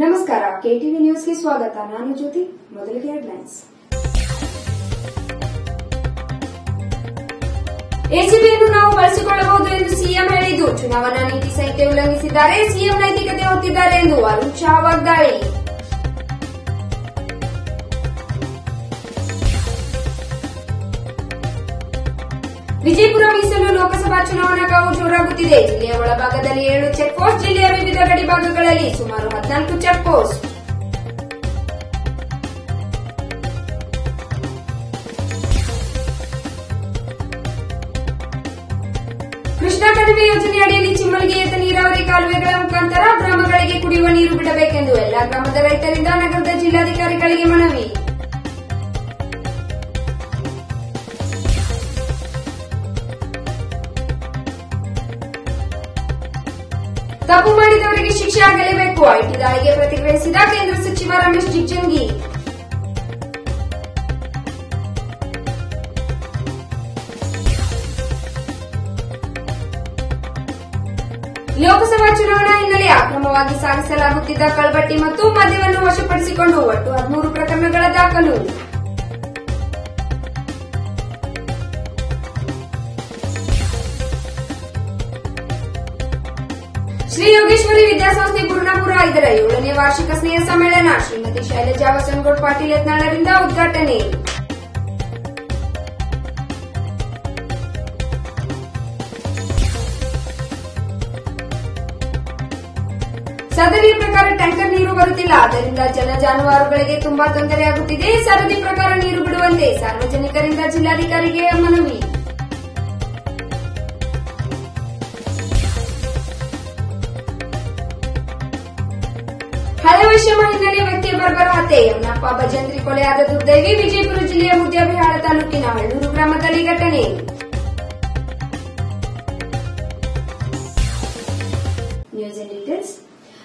ನಮಸ್ಕಾರ, ಕೆಟಿವಿ ನ್ಯೂಸ್ಗೆ ಸ್ವಾಗತ. ನಾನು ಜ್ಯೋತಿ. ಮೊದಲಿಗೆ ಹೆಡ್ಲೈನ್ಸ್. ಎಸಿಬಿಯನ್ನು ನಾವು ಬಳಸಿಕೊಳ್ಳಬಹುದು ಎಂದು ಸಿಎಂ ಹೇಳಿದ್ದು, ಚುನಾವಣಾ ನೀತಿ ಸಂಹಿತೆ ಉಲ್ಲಂಘಿಸಿದ್ದಾರೆ, ಸಿಎಂ ನೈತಿಕತೆ ಹೊತ್ತಿದ್ದಾರೆ ಎಂದು ಅರುಣ್ ಶಾ ವಾಗ್ದಾಳಿ. ವಿಜಯಪುರ ಮೀಸಲು ಲೋಕಸಭಾ ಚುನಾವಣಾ ಕಾವು ಜೋರಾಗುತ್ತಿದೆ. ಜಿಲ್ಲೆಯ ಒಳಭಾಗದಲ್ಲಿ 7 ಚೆಕ್ ಪೋಸ್ಟ್, ಜಿಲ್ಲೆಯ ವಿವಿಧ ಗಡಿ ಭಾಗಗಳಲ್ಲಿ ಸುಮಾರು 14 ಚೆಕ್ ಪೋಸ್ಟ್. ಕೃಷ್ಣಾ ಕಣಿವೆ ಯೋಜನೆಯಡಿಯಲ್ಲಿ ಚಿಮ್ಮಲ್ಗಿ ಏತ ನೀರಾವರಿ ಕಾಲುವೆಗಳ ಮುಖಾಂತರ ಗ್ರಾಮಗಳಿಗೆ ಕುಡಿಯುವ ನೀರು ಬಿಡಬೇಕೆಂದು ಎಲ್ಲಾ ಗ್ರಾಮದ ರೈತರಿಂದ ನಗರದ ಜಿಲ್ಲಾಧಿಕಾರಿಗಳಿಗೆ ಮನವಿ. ತಪ್ಪು ಮಾಡಿದವರಿಗೆ ಶಿಕ್ಷೆ ಆಗಲೇಬೇಕು. ಐಟಿ ದಾಳಿಗೆ ಪ್ರತಿಕ್ರಿಯಿಸಿದ ಕೇಂದ್ರ ಸಚಿವ ರಮೇಶ್ ಜಿಗಜಿಣಗಿ. ಲೋಕಸಭಾ ಚುನಾವಣಾ ಹಿನ್ನೆಲೆ ಅಕ್ರಮವಾಗಿ ಸಾಗಿಸಲಾಗುತ್ತಿದ್ದ ಕಳ್ಬಟ್ಟಿ ಮತ್ತು ಮದ್ಯವನ್ನು ವಶಪಡಿಸಿಕೊಂಡು ಒಟ್ಟು 13 ಪ್ರಕರಣಗಳ ದಾಖಲು. ಶ್ರೀ ಯೋಗೇಶ್ವರಿ ವಿದ್ಯಾಸಂಸ್ಥೆ ಬುರ್ನಾಪುರ 5ರ 7ನೇ ವಾರ್ಷಿಕ ಸ್ನೇಹ ಸಮ್ಮೇಳನ ಶ್ರೀಮತಿ ಶೈಲಜಾ ವಸನಗೌಡ ಪಾಟೀಲ್ ಯತ್ನಾಳರಿಂದ ಉದ್ಘಾಟನೆ. ಸದರಿ ಪ್ರಕಾರ ಟ್ಯಾಂಕರ್ ನೀರು ಬರುತ್ತಿಲ್ಲ, ಆದ್ದರಿಂದ ಜನ ಜಾನುವಾರುಗಳಿಗೆ ತುಂಬಾ ತೊಂದರೆಯಾಗುತ್ತಿದೆ. ಸರದಿ ಪ್ರಕಾರ ನೀರು ಬಿಡುವಂತೆ ಸಾರ್ವಜನಿಕರಿಂದ ಜಿಲ್ಲಾಧಿಕಾರಿಗೆ ಮನವಿ. ಹಳೆ ವೈಷಮ್ಯ ಹಿನ್ನೆಲೆ ವ್ಯಕ್ತಿಯ ಬರ್ಬರ ಹತ್ಯೆ. ಯಮನಪ್ಪ ಭಜಂತ್ರಿ ಕೊಲೆಯಾದ ದುರ್ದೈವಿ. ವಿಜಯಪುರ ಜಿಲ್ಲೆಯ ಮುದ್ದೇಬಿಹಾಳ ತಾಲೂಕಿನ ಹಳ್ಳೂರು ಗ್ರಾಮದಲ್ಲಿ ಘಟನೆ. News in details.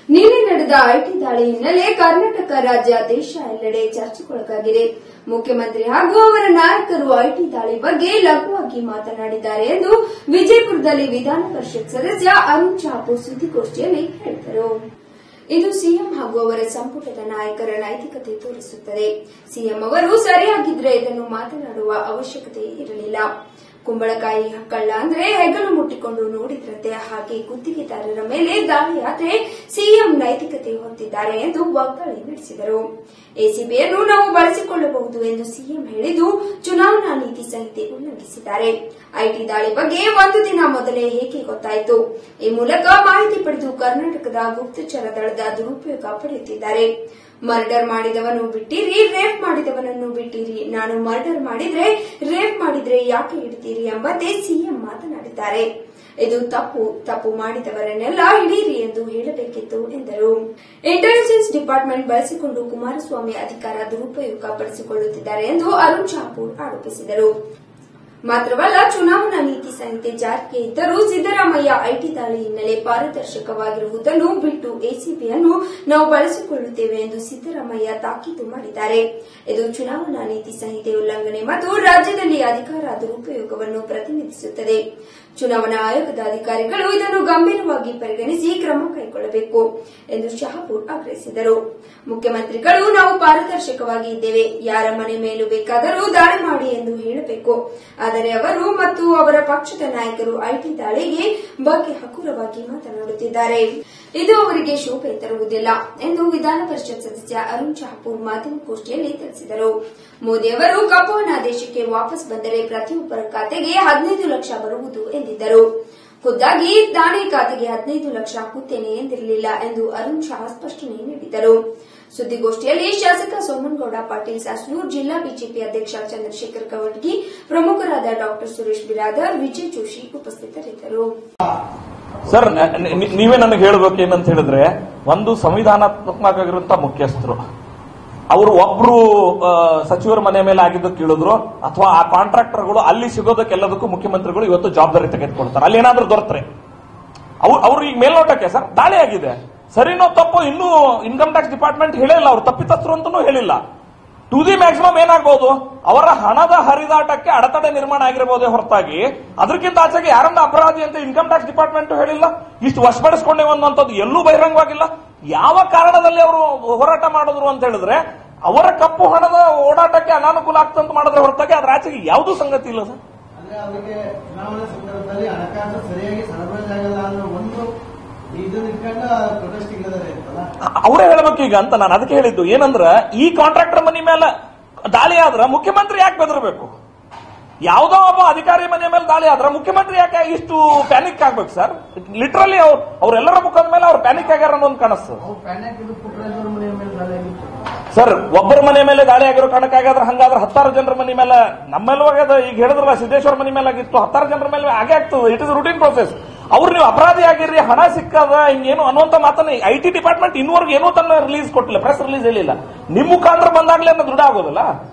ನಿನ್ನೆ ನಡೆದ ಐಟಿ ದಾಳಿ ಹಿನ್ನೆಲೆ ಕರ್ನಾಟಕ ರಾಜ್ಯ ದೇಶ ಎಲ್ಲೆಡೆ ಚರ್ಚೆಗೊಳಗಾಗಿದೆ. ಮುಖ್ಯಮಂತ್ರಿ ಹಾಗೂ ಅವರ ನಾಯಕರು ಐಟಿ ದಾಳಿ ಬಗ್ಗೆ ಲಘುವಾಗಿ ಮಾತನಾಡಿದ್ದಾರೆ ಎಂದು ವಿಜಯಪುರದಲ್ಲಿ ವಿಧಾನ ಪರಿಷತ್ ಸದಸ್ಯ ಅರುಣ್ ಚಾಪೂರ್ ಸುದ್ದಿಗೋಷ್ಠಿಯಲ್ಲಿ ಹೇಳಿದರು. ಇದು ಸಿಎಂ ಹಾಗೂ ಅವರ ಸಂಪುಟದ ನಾಯಕರ ನೈತಿಕತೆ ತೋರಿಸುತ್ತದೆ. ಸಿಎಂ ಅವರು ಸರಿಯಾಗಿದ್ರೆ ಇದನ್ನು ಮಾತನಾಡುವ ಅವಶ್ಯಕತೆ ಇರಲಿಲ್ಲ. ಕುಂಬಳಕಾಯಿ ಕಳ್ಳ ಅಂದ್ರೆ ಹೆಗಲು ಮುಟ್ಟಿಕೊಂಡು ನೋಡಿದ್ರಂತೆ, ಹಾಗೆ ಗುತ್ತಿಗೆದಾರರ ಮೇಲೆ ದಾಳಿಯಾದ್ರೆ ಸಿಎಂ ನೈತಿಕತೆ ಹೊತ್ತಿದ್ದಾರೆ ಎಂದು ವಾಗ್ದಾಳಿ ನಡೆಸಿದರು. ಎಸಿಬಿಯನ್ನು ನಾವು ಬಳಸಿಕೊಳ್ಳಬಹುದು ಎಂದು ಸಿಎಂ ಹೇಳಿದ್ದು, ಚುನಾವಣಾ ನೀತಿ ಸಂಹಿತೆ ಉಲ್ಲಂಘಿಸಿದ್ದಾರೆ. ಐಟಿ ದಾಳಿ ಬಗ್ಗೆ ಒಂದು ದಿನ ಮೊದಲೇ ಹೇಗೆ ಗೊತ್ತಾಯಿತು? ಈ ಮೂಲಕ ಮಾಹಿತಿ ಪಡೆದು ಕರ್ನಾಟಕದ ಗುಪ್ತಚರ ದಳದ ದುರುಪಯೋಗ ಪಡೆಯುತ್ತಿದ್ದಾರೆ. ಮರ್ಡರ್ ಮಾಡಿದವನು ಬಿಟ್ಟಿರಿ, ರೇಪ್ ಮಾಡಿದವನನ್ನು ಬಿಟ್ಟಿರಿ. ನಾನು ಮರ್ಡರ್ ಮಾಡಿದ್ರೆ, ರೇಪ್ ಮಾಡಿದ್ರೆ ಯಾಕೆ ಇಡ್ತೀರಿ ಎಂಬಂತೆ ಸಿಎಂ ಮಾತನಾಡಿದ್ದಾರೆ. ಇದು ತಪ್ಪು ಮಾಡಿದವರನ್ನೆಲ್ಲ ಹಿಡೀರಿ ಎಂದು ಹೇಳಬೇಕಿತ್ತು ಎಂದರು. ಇಂಟೆಲಿಜೆನ್ಸ್ ಡಿಪಾರ್ಟ್ಮೆಂಟ್ ಬಳಸಿಕೊಂಡು ಕುಮಾರಸ್ವಾಮಿ ಅಧಿಕಾರ ದುರುಪಯೋಗ ಪಡಿಸಿಕೊಳ್ಳುತ್ತಿದ್ದಾರೆ ಎಂದು ಅರುಣ್ ಚಾಪೂರ್ ಆರೋಪಿಸಿದರು. ಮಾತ್ರವಲ್ಲ, ಚುನಾವಣಾ ನೀತಿ ಸಂಹಿತೆ ಜಾರಿಗೆ ಇದ್ದರೂ ಸಿದ್ದರಾಮಯ್ಯ ಐಟಿ ದಾಳಿ ಹಿನ್ನೆಲೆ ಪಾರದರ್ಶಕವಾಗಿರುವುದನ್ನು ಬಿಟ್ಟು ಎಸಿಬಿಯನ್ನು ನಾವು ಬಳಸಿಕೊಳ್ಳುತ್ತೇವೆ ಎಂದು ಸಿದ್ದರಾಮಯ್ಯ ತಾಕೀತು ಮಾಡಿದ್ದಾರೆ. ಇದು ಚುನಾವಣಾ ನೀತಿ ಸಂಹಿತೆ ಉಲ್ಲಂಘನೆ ಮತ್ತು ರಾಜ್ಯದಲ್ಲಿ ಅಧಿಕಾರ ದುರುಪಯೋಗವನ್ನು ಪ್ರತಿನಿಧಿಸುತ್ತದೆ. ಚುನಾವಣಾ ಆಯೋಗದ ಅಧಿಕಾರಿಗಳು ಇದನ್ನು ಗಂಭೀರವಾಗಿ ಪರಿಗಣಿಸಿ ಕ್ರಮ ಕೈಗೊಳ್ಳಬೇಕು ಎಂದು ಶಹಾಪುರ್ ಆಗ್ರಹಿಸಿದರು. ಮುಖ್ಯಮಂತ್ರಿಗಳು ನಾವು ಪಾರದರ್ಶಕವಾಗಿ ಇದ್ದೇವೆ, ಯಾರ ಮನೆ ಮೇಲೂ ಬೇಕಾದರೂ ದಾಳಿ ಮಾಡಿ ಎಂದು ಹೇಳಬೇಕು. ಆದರೆ ಅವರು ಮತ್ತು ಅವರ ಪಕ್ಷದ ನಾಯಕರು ಐಟಿ ದಾಳಿಗೆ ಬಗ್ಗೆ ಹಗುರವಾಗಿ ಮಾತನಾಡುತ್ತಿದ್ದಾರೆ. ಇದು ಅವರಿಗೆ ಶೋಭೆ ತರುವುದಿಲ್ಲ ಎಂದು ವಿಧಾನ ಪರಿಷತ್ ಸದಸ್ಯ ಅರುಣ್ ಶಹಾಪುರ್ ಮಾಧ್ಯಮಗೋಷ್ಠಿಯಲ್ಲಿ ತಿಳಿಸಿದರು. ಮೋದಿ ಅವರು ಕಪ್ಪು ಹಣ ದೇಶಕ್ಕೆ ವಾಪಸ್ ಬಂದರೆ ಪ್ರತಿಯೊಬ್ಬರ ಖಾತೆಗೆ 15 ಲಕ್ಷ ಬರುವುದು ಎಂದಿದ್ದರು. ಖುದ್ದಾಗಿ ತಾನೇ ಖಾತೆಗೆ 15 ಲಕ್ಷ ಹಾಕುತ್ತೇನೆ ಎಂದಿರಲಿಲ್ಲ ಎಂದು ಅರುಣ್ ಶಾ ಸ್ಪಷ್ಟನೆ ನೀಡಿದರು. ಸುದ್ದಿಗೋಷ್ಠಿಯಲ್ಲಿ ಶಾಸಕ ಸೋಮನಗೌಡ ಪಾಟೀಲ್ ಸಾಸ್ನೂರ್, ಜಿಲ್ಲಾ ಬಿಜೆಪಿ ಅಧ್ಯಕ್ಷ ಚಂದ್ರಶೇಖರ್ ಕವಟಗಿ, ಪ್ರಮುಖರಾದ ಡಾ ಸುರೇಶ್ ಬಿರಾದರ್, ವಿಜಯ್ ಜೋಶಿ ಉಪಸ್ಥಿತರಿದ್ದರು. ಸರ್, ನೀವೇ ನನಗೆ ಹೇಳಬೇಕು ಏನಂತ ಹೇಳಿದ್ರೆ, ಒಂದು ಸಂವಿಧಾನಾತ್ಮಕವಾಗಿರುವಂತಹ ಮುಖ್ಯಸ್ಥರು ಅವರು ಒಬ್ರು ಸಚಿವರ ಮನೆ ಮೇಲೆ ಆಗಿದ್ದು ಕೇಳಿದ್ರು, ಅಥವಾ ಆ ಕಾಂಟ್ರಾಕ್ಟರ್ಗಳು ಅಲ್ಲಿ ಸಿಗೋದಕ್ಕೆಲ್ಲದಕ್ಕೂ ಮುಖ್ಯಮಂತ್ರಿಗಳು ಇವತ್ತು ಜವಾಬ್ದಾರಿ ತೆಗೆದುಕೊಳ್ತಾರೆ. ಅಲ್ಲಿ ಏನಾದ್ರೂ ದೊರೆತ್ರೆ ಅವ್ರು ಈಗ ಮೇಲ್ನೋಟಕ್ಕೆ ಸರ್ ದಾಳಿ ಆಗಿದೆ, ಸರಿನೋ ತಪ್ಪೋ ಇನ್ನೂ ಇನ್ಕಮ್ ಟ್ಯಾಕ್ಸ್ ಡಿಪಾರ್ಟ್ಮೆಂಟ್ ಹೇಳಿಲ್ಲ, ಅವ್ರು ತಪ್ಪಿತಸ್ಥರು ಅಂತನೂ ಹೇಳಿಲ್ಲ. ಟು ದಿ ಮ್ಯಾಕ್ಸಿಮಮ್ ಏನಾಗಬಹುದು, ಅವರ ಹಣದ ಹರಿದಾಟಕ್ಕೆ ಅಡೆತಡೆ ನಿರ್ಮಾಣ ಆಗಿರಬಹುದೇ ಹೊರತಾಗಿ ಅದಕ್ಕಿಂತ ಆಚೆಗೆ ಯಾರನ್ನ ಅಪರಾಧಿ ಅಂತ ಇನ್ಕಮ್ ಟ್ಯಾಕ್ಸ್ ಡಿಪಾರ್ಟ್ಮೆಂಟ್ ಹೇಳಿಲ್ಲ. ಇಷ್ಟು ವಶಪಡಿಸಿಕೊಂಡೇವು ಅನ್ನುವಂಥದ್ದು ಎಲ್ಲೂ ಬಹಿರಂಗವಾಗಿಲ್ಲ. ಯಾವ ಕಾರಣದಲ್ಲಿ ಅವರು ಹೋರಾಟ ಮಾಡಿದ್ರು ಅಂತ ಹೇಳಿದ್ರೆ ಅವರ ಕಪ್ಪು ಹಣದ ಓಡಾಟಕ್ಕೆ ಅನಾನುಕೂಲ ಆಗ್ತಂತ ಮಾಡಿದ್ರೆ ಹೊರತಾಗಿ ಅದ್ರ ಆಚೆಗೆ ಯಾವುದೂ ಸಂಗತಿ ಇಲ್ಲ ಸರ್. ಅಂದ್ರೆ ಅವರಿಗೆ ಚುನಾವಣಾ ಸಂದರ್ಭದಲ್ಲಿ ಹಣಕಾಸು ಸರಿಯಾಗಿ ಸರಬರಾಜು ಆಗಲ್ಲ ಅನ್ನೋ ಒಂದು ಇದನ್ನ ಇಟ್ಕೊಂಡು ಪ್ರೊಟೆಸ್ಟ್ ಇಲ್ಲದರೆ ಅವರೇ ಹೇಳ್ಬೇಕು ಈಗ ಅಂತ ನಾನು ಅದಕ್ಕೆ ಹೇಳಿದ್ದು. ಏನಂದ್ರ ಈ ಕಾಂಟ್ರಾಕ್ಟರ್ ಮನಿ ಮೇಲೆ ದಾಳಿ ಆದ್ರ ಮುಖ್ಯಮಂತ್ರಿ ಯಾಕೆ ಬೆದರಬೇಕು? ಯಾವುದೋ ಒಬ್ಬ ಅಧಿಕಾರಿ ಮನೆ ಮೇಲೆ ದಾಳಿ ಆದ್ರೆ ಮುಖ್ಯಮಂತ್ರಿ ಯಾಕೆ ಇಷ್ಟು ಪ್ಯಾನಿಕ್ ಆಗ್ಬೇಕು ಸರ್? ಲಿಟರಲಿ ಅವ್ರೆಲ್ಲರ ಮುಖದ ಮೇಲೆ ಅವ್ರು ಪ್ಯಾನಿಕ್ ಆಗ್ಯಾರ ಅನ್ನೋದು ಕಾಣಿಸ್ತದೆ ಸರ್. ಒಬ್ಬರ ಮನೆ ಮೇಲೆ ದಾಳಿ ಆಗಿರೋ ಕಾರಣಕ್ಕಾಗಾದ್ರೆ ಹಂಗಾದ್ರೆ 10 ಜನರ ಮನೆ ಮೇಲೆ ನಮ್ಮೆಲ್ಲ ಈಗ ಹೇಳಿದ್ರಲ್ಲ ಸಿದ್ದೇಶ್ವರ ಮನೆ ಮೇಲೆ ಆಗಿತ್ತು, 10 ಜನರ ಮೇಲೆ ಆಗೇ ಆಗ್ತದೆ. It is routine process. ಅವ್ರು ನೀವು ಅಪರಾಧಿ ಆಗಿರ್ರಿ, ಹಣ ಸಿಕ್ಕದ ಹಿಂಗೇನು ಅನ್ನುವಂತ ಮಾತನ್ನ ಐಟಿ ಡಿಪಾರ್ಟ್ಮೆಂಟ್ ಇನ್ನೂವರೆಗೆ ಏನೂ ತನ್ನ ರಿಲೀಸ್ ಕೊಟ್ಟಿಲ್ಲ, ಪ್ರೆಸ್ ರಿಲೀಸ್ ಹೇಳಿಲ್ಲ. ನಿಮ್ಮ ಮುಖಾಂತರ ಬಂದಾಗ್ಲೇ ಅನ್ನೋ ದೃಢ ಆಗೋದಿಲ್ಲ.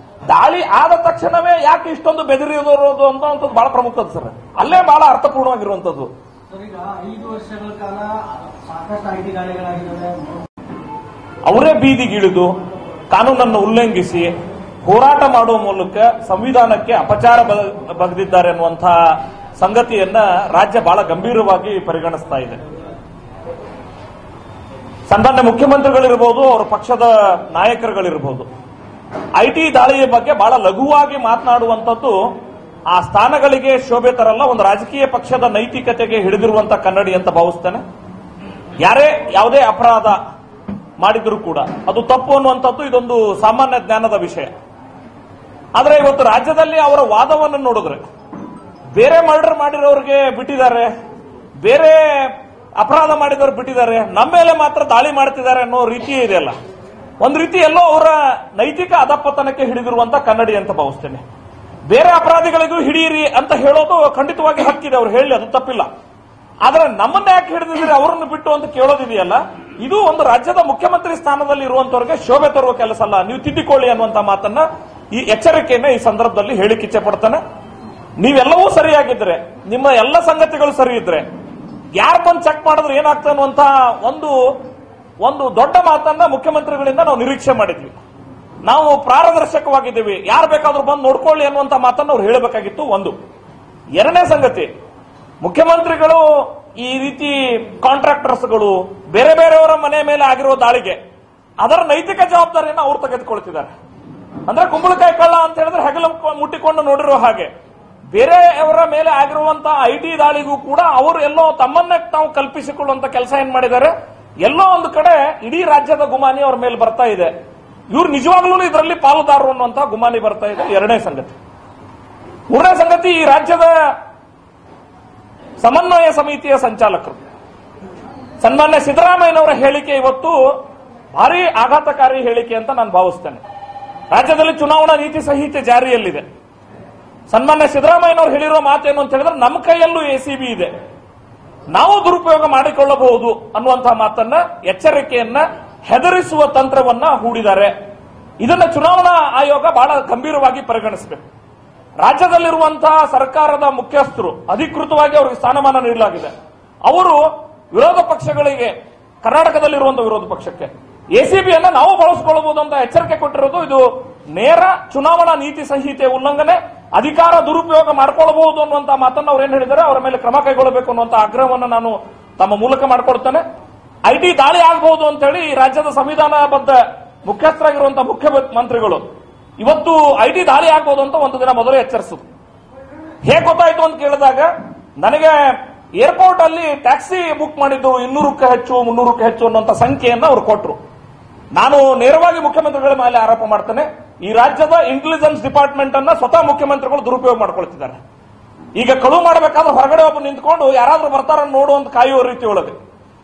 ದಾಳಿ ಆದ ತಕ್ಷಣವೇ ಯಾಕೆ ಇಷ್ಟೊಂದು ಬೆದರಿರೋದು ಅಂತ ಬಹಳ ಪ್ರಮುಖ ಸರ್. ಅಲ್ಲೇ ಬಹಳ ಅರ್ಥಪೂರ್ಣವಾಗಿರುವಂತದ್ದು. ಈಗ 5 ವರ್ಷಗಳ ಕಾಲ ಸಾಕಷ್ಟು ಐಟಿ ದಾಳಿಗಳಾಗಿದ್ದಾವೆ. ಅವರೇ ಬೀದಿಗಿಳಿದು ಕಾನೂನನ್ನು ಉಲ್ಲಂಘಿಸಿ ಹೋರಾಟ ಮಾಡುವ ಮೂಲಕ ಸಂವಿಧಾನಕ್ಕೆ ಅಪಚಾರ ಬಗೆದಿದ್ದಾರೆ ಅನ್ನುವಂತಹ ಸಂಗತಿಯನ್ನ ರಾಜ್ಯ ಬಹಳ ಗಂಭೀರವಾಗಿ ಪರಿಗಣಿಸ್ತಾ ಇದೆ. ಸನ್ಮಾನ್ಯ ಮುಖ್ಯಮಂತ್ರಿಗಳಿರ್ಬೋದು, ಅವರ ಪಕ್ಷದ ನಾಯಕರುಗಳಿರ್ಬೋದು, ಐಟಿ ದಾಳಿಯ ಬಗ್ಗೆ ಬಹಳ ಲಘುವಾಗಿ ಮಾತನಾಡುವಂಥದ್ದು ಆ ಸ್ಥಾನಗಳಿಗೆ ಶೋಭೆ ತರಲ್ಲ. ಒಂದು ರಾಜಕೀಯ ಪಕ್ಷದ ನೈತಿಕತೆಗೆ ಹಿಡಿದಿರುವಂತಹ ಕನ್ನಡಿ ಅಂತ ಭಾವಿಸ್ತೇನೆ. ಯಾರೇ ಯಾವುದೇ ಅಪರಾಧ ಮಾಡಿದ್ರು ಕೂಡ ಅದು ತಪ್ಪು ಅನ್ನುವಂಥದ್ದು ಇದೊಂದು ಸಾಮಾನ್ಯ ಜ್ಞಾನದ ವಿಷಯ. ಆದರೆ ಇವತ್ತು ರಾಜ್ಯದಲ್ಲಿ ಅವರ ವಾದವನ್ನು ನೋಡಿದ್ರೆ ಬೇರೆ ಮರ್ಡರ್ ಮಾಡಿರೋರಿಗೆ ಬಿಟ್ಟಿದ್ದಾರೆ, ಬೇರೆ ಅಪರಾಧ ಮಾಡಿದವರು ಬಿಟ್ಟಿದ್ದಾರೆ, ನಮ್ಮ ಮೇಲೆ ಮಾತ್ರ ದಾಳಿ ಮಾಡ್ತಿದ್ದಾರೆ ಅನ್ನೋ ರೀತಿಯೇ ಇದೆಯಲ್ಲ. ಒಂದು ರೀತಿ ಎಲ್ಲೋ ಅವರ ನೈತಿಕ ಅಧಪತನಕ್ಕೆ ಹಿಡಿದಿರುವಂತ ಕನ್ನಡಿ ಅಂತ ಭಾವಿಸ್ತೇನೆ. ಬೇರೆ ಅಪರಾಧಿಗಳಿಗೂ ಹಿಡಿಯಿರಿ ಅಂತ ಹೇಳೋದು ಖಂಡಿತವಾಗಿ ಹಕ್ಕಿದೆ, ಅವ್ರು ಹೇಳಿ, ಅದು ತಪ್ಪಿಲ್ಲ. ಆದ್ರೆ ನಮ್ಮನ್ನ ಯಾಕೆ ಹಿಡಿದಿದ್ರೆ ಅವರನ್ನು ಬಿಟ್ಟು ಅಂತ ಕೇಳೋದಿದೆಯಲ್ಲ, ಇದು ಒಂದು ರಾಜ್ಯದ ಮುಖ್ಯಮಂತ್ರಿ ಸ್ಥಾನದಲ್ಲಿ ಇರುವಂತವರಿಗೆ ಶೋಭೆ ತರುವ ಕೆಲಸ ಅಲ್ಲ. ನೀವು ತಿದ್ದಿಕೊಳ್ಳಿ ಅನ್ನುವಂತ ಮಾತನ್ನ, ಈ ಎಚ್ಚರಿಕೆಯನ್ನ ಈ ಸಂದರ್ಭದಲ್ಲಿ ಹೇಳಿಕ್ಕೆ ಇಚ್ಛೆ ಪಡ್ತಾನೆ. ನೀವೆಲ್ಲವೂ ಸರಿಯಾಗಿದ್ರೆ, ನಿಮ್ಮ ಎಲ್ಲ ಸಂಗತಿಗಳು ಸರಿ ಇದ್ರೆ, ಯಾರು ಬಂದು ಚೆಕ್ ಮಾಡಿದ್ರೆ ಏನಾಗ್ತದೆ ಅನ್ನುವಂತ ಒಂದು ದೊಡ್ಡ ಮಾತನ್ನ ಮುಖ್ಯಮಂತ್ರಿಗಳಿಂದ ನಾವು ನಿರೀಕ್ಷೆ ಮಾಡಿದ್ವಿ. ನಾವು ಪಾರದರ್ಶಕವಾಗಿದ್ದೀವಿ, ಯಾರು ಬೇಕಾದ್ರೂ ಬಂದು ನೋಡ್ಕೊಳ್ಳಿ ಅನ್ನುವಂತ ಮಾತನ್ನು ಅವ್ರು ಹೇಳಬೇಕಾಗಿತ್ತು. ಒಂದು. ಎರಡನೇ ಸಂಗತಿ, ಮುಖ್ಯಮಂತ್ರಿಗಳು ಈ ರೀತಿ ಕಾಂಟ್ರಾಕ್ಟರ್ಸ್ಗಳು ಬೇರೆ ಬೇರೆಯವರ ಮನೆ ಮೇಲೆ ಆಗಿರೋ ದಾಳಿಗೆ ಅದರ ನೈತಿಕ ಜವಾಬ್ದಾರಿಯನ್ನು ಅವ್ರು ತೆಗೆದುಕೊಳ್ತಿದ್ದಾರೆ. ಅಂದ್ರೆ ಕುಂಬಳಕಾಯಿ ಕಳ್ಳ ಅಂತ ಹೇಳಿದ್ರೆ ಹೆಗಲು ಮುಟ್ಟಿಕೊಂಡು ನೋಡಿರೋ ಹಾಗೆ ಬೇರೆಯವರ ಮೇಲೆ ಆಗಿರುವಂತಹ ಐಟಿ ದಾಳಿಗೂ ಕೂಡ ಅವರು ಎಲ್ಲೋ ತಮ್ಮನ್ನೇ ತಾವು ಕಲ್ಪಿಸಿಕೊಳ್ಳುವಂತ ಕೆಲಸ ಏನ್ ಮಾಡಿದ್ದಾರೆ. ಎಲ್ಲೋ ಒಂದು ಕಡೆ ಇಡೀ ರಾಜ್ಯದ ಗುಮಾನಿ ಅವ್ರ ಮೇಲೆ ಬರ್ತಾ ಇದೆ. ಇವ್ರು ನಿಜವಾಗ್ಲೂ ಇದರಲ್ಲಿ ಪಾಲುದಾರರು ಅನ್ನುವಂತಹ ಗುಮಾನಿ ಬರ್ತಾ ಇದೆ. ಎರಡನೇ ಸಂಗತಿ. ಮೂರನೇ ಸಂಗತಿ, ಈ ರಾಜ್ಯದ ಸಮನ್ವಯ ಸಮಿತಿಯ ಸಂಚಾಲಕರು ಸನ್ಮಾನ್ಯ ಸಿದ್ದರಾಮಯ್ಯನವರ ಹೇಳಿಕೆ ಇವತ್ತು ಭಾರಿ ಆಘಾತಕಾರಿ ಹೇಳಿಕೆ ಅಂತ ನಾನು ಭಾವಿಸ್ತೇನೆ. ರಾಜ್ಯದಲ್ಲಿ ಚುನಾವಣಾ ನೀತಿ ಸಂಹಿತೆ ಜಾರಿಯಲ್ಲಿದೆ. ಸನ್ಮಾನ್ಯ ಸಿದ್ದರಾಮಯ್ಯನವರು ಹೇಳಿರೋ ಮಾತೇನು ಅಂತ ಹೇಳಿದ್ರೆ, ನಮ್ಮ ಕೈಯಲ್ಲೂ ಎಸಿಬಿ ಇದೆ, ನಾವು ದುರುಪಯೋಗ ಮಾಡಿಕೊಳ್ಳಬಹುದು ಅನ್ನುವಂತಹ ಮಾತನ್ನ, ಎಚ್ಚರಿಕೆಯನ್ನ, ಹೆದರಿಸುವ ತಂತ್ರವನ್ನ ಹೂಡಿದ್ದಾರೆ. ಇದನ್ನ ಚುನಾವಣಾ ಆಯೋಗ ಬಹಳ ಗಂಭೀರವಾಗಿ ಪರಿಗಣಿಸಬೇಕು. ರಾಜ್ಯದಲ್ಲಿರುವಂತಹ ಸರ್ಕಾರದ ಮುಖ್ಯಸ್ಥರು ಅಧಿಕೃತವಾಗಿ ಅವರಿಗೆ ಸ್ಥಾನಮಾನ ನೀಡಲಾಗಿದೆ. ಅವರು ವಿರೋಧ ಪಕ್ಷಗಳಿಗೆ, ಕರ್ನಾಟಕದಲ್ಲಿರುವಂತಹ ವಿರೋಧ ಪಕ್ಷಕ್ಕೆ ಎಸಿಬಿಯನ್ನ ನಾವು ಬಳಸಿಕೊಳ್ಳಬಹುದು ಅಂತ ಎಚ್ಚರಿಕೆ ಕೊಟ್ಟಿರೋದು ಇದು ನೇರ ಚುನಾವಣಾ ನೀತಿ ಸಂಹಿತೆ ಉಲ್ಲಂಘನೆ, ಅಧಿಕಾರ ದುರುಪಯೋಗ ಮಾಡಿಕೊಳ್ಳಬಹುದು ಅನ್ನುವಂತಹ ಮಾತನ್ನು ಅವ್ರು ಏನ್ ಹೇಳಿದ್ದಾರೆ, ಅವರ ಮೇಲೆ ಕ್ರಮ ಕೈಗೊಳ್ಳಬೇಕು ಅನ್ನುವಂತ ಆಗ್ರಹವನ್ನು ನಾನು ತಮ್ಮ ಮೂಲಕ ಮಾಡಿಕೊಡ್ತೇನೆ. ಐಟಿ ದಾಳಿ ಆಗಬಹುದು ಅಂತ ಹೇಳಿ ರಾಜ್ಯದ ಸಂವಿಧಾನಬದ್ಧ ಮುಖ್ಯಸ್ಥರಾಗಿರುವಂತಹ ಮುಖ್ಯಮಂತ್ರಿಗಳು ಇವತ್ತು ಐಟಿ ದಾಳಿ ಆಗಬಹುದು ಅಂತ ಒಂದು ದಿನ ಮೊದಲೇ ಎಚ್ಚರಿಸಿದ್ರು. ಹೇಗೆ ಗೊತ್ತಾಯ್ತು ಅಂತ ಕೇಳಿದಾಗ, ನನಗೆ ಏರ್ಪೋರ್ಟ್ ಅಲ್ಲಿ ಟ್ಯಾಕ್ಸಿ ಬುಕ್ ಮಾಡಿದ್ದು 200ಕ್ಕೆ ಹೆಚ್ಚು 300ಕ್ಕೆ ಹೆಚ್ಚು ಅನ್ನುವಂತ ಸಂಖ್ಯೆಯನ್ನು ಅವರು ಕೊಟ್ಟರು. ನಾನು ನೇರವಾಗಿ ಮುಖ್ಯಮಂತ್ರಿಗಳ ಮೇಲೆ ಆರೋಪ ಮಾಡ್ತೇನೆ, ಈ ರಾಜ್ಯದ ಇಂಟೆಲಿಜೆನ್ಸ್ ಡಿಪಾರ್ಟ್ಮೆಂಟ್ ಅನ್ನ ಸ್ವತಃ ಮುಖ್ಯಮಂತ್ರಿಗಳು ದುರುಪಯೋಗ ಮಾಡ್ಕೊಳ್ತಿದ್ದಾರೆ. ಈಗ ಕಳುವು ಮಾಡಬೇಕಾದ್ರೆ ಹೊರಗಡೆ ಒಬ್ಬ ನಿಂತ್ಕೊಂಡು ಯಾರಾದ್ರೂ ಬರ್ತಾರ ನೋಡುವಂತ ಕಾಯುವ ರೀತಿಯೊಳಗೆ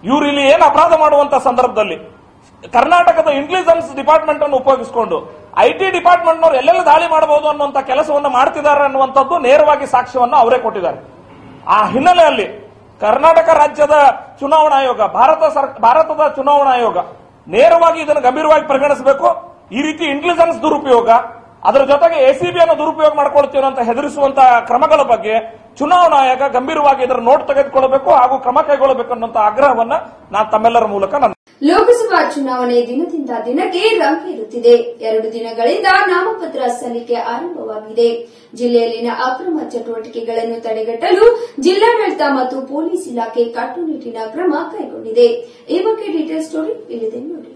ಇವ್ರು ಇಲ್ಲಿ ಏನು ಅಪರಾಧ ಮಾಡುವಂತ ಸಂದರ್ಭದಲ್ಲಿ ಕರ್ನಾಟಕದ ಇಂಟೆಲಿಜೆನ್ಸ್ ಡಿಪಾರ್ಟ್ಮೆಂಟ್ ಅನ್ನು ಉಪಯೋಗಿಸಿಕೊಂಡು ಐಟಿ ಡಿಪಾರ್ಟ್ಮೆಂಟ್ನವರು ಎಲ್ಲೆಲ್ಲ ದಾಳಿ ಮಾಡಬಹುದು ಅನ್ನುವಂತ ಕೆಲಸವನ್ನು ಮಾಡ್ತಿದ್ದಾರೆ ಅನ್ನುವಂಥದ್ದು ನೇರವಾಗಿ ಸಾಕ್ಷ್ಯವನ್ನು ಅವರೇ ಕೊಟ್ಟಿದ್ದಾರೆ. ಆ ಹಿನ್ನೆಲೆಯಲ್ಲಿ ಕರ್ನಾಟಕ ರಾಜ್ಯದ ಚುನಾವಣಾ ಆಯೋಗ, ಭಾರತದ ಚುನಾವಣಾ ಆಯೋಗ ನೇರವಾಗಿ ಇದನ್ನು ಗಂಭೀರವಾಗಿ ಪರಿಗಣಿಸಬೇಕು. ಈ ರೀತಿ ಇಂಟೆಲಿಜೆನ್ಸ್ ದುರುಪಯೋಗ, ಅದರ ಜೊತೆಗೆ ಎಸಿಬಿಯನ್ನು ದುರುಪಯೋಗ ಮಾಡ್ಕೊಳ್ತೀವಿ ಅಂತ ಹೆದರಿಸುವಂತಹ ಕ್ರಮಗಳ ಬಗ್ಗೆ ಚುನಾವಣಾ ಆಯೋಗ ಗಂಭೀರವಾಗಿ ಇದರ ನೋಟ್ ತೆಗೆದುಕೊಳ್ಳಬೇಕು ಹಾಗೂ ಕ್ರಮ ಕೈಗೊಳ್ಳಬೇಕು ಅನ್ನುವಂತ ಆಗ್ರಹವನ್ನ ನಾನು ತಮ್ಮೆಲ್ಲರ ಮೂಲಕ ಲೋಕಸಭಾ ಚುನಾವಣೆ ದಿನದಿಂದ ದಿನಕ್ಕೆ ರಂಗೇರುತ್ತಿದೆ. 2 ದಿನಗಳಿಂದ ನಾಮಪತ್ರ ಸಲ್ಲಿಕೆ ಆರಂಭವಾಗಿದೆ. ಜಿಲ್ಲೆಯಲ್ಲಿನ ಅಕ್ರಮ ಚಟುವಟಿಕೆಗಳನ್ನು ತಡೆಗಟ್ಟಲು ಜಿಲ್ಲಾಡಳಿತ ಮತ್ತು ಪೊಲೀಸ್ ಇಲಾಖೆ ಕಟ್ಟುನಿಟ್ಟಿನ ಕ್ರಮ ಕೈಗೊಂಡಿದೆ. ಈ ಬಗ್ಗೆ ಡೀಟೇಲ್ ಸ್ಟೋರಿ ಇಲ್ಲಿದೆ ನೋಡಿ.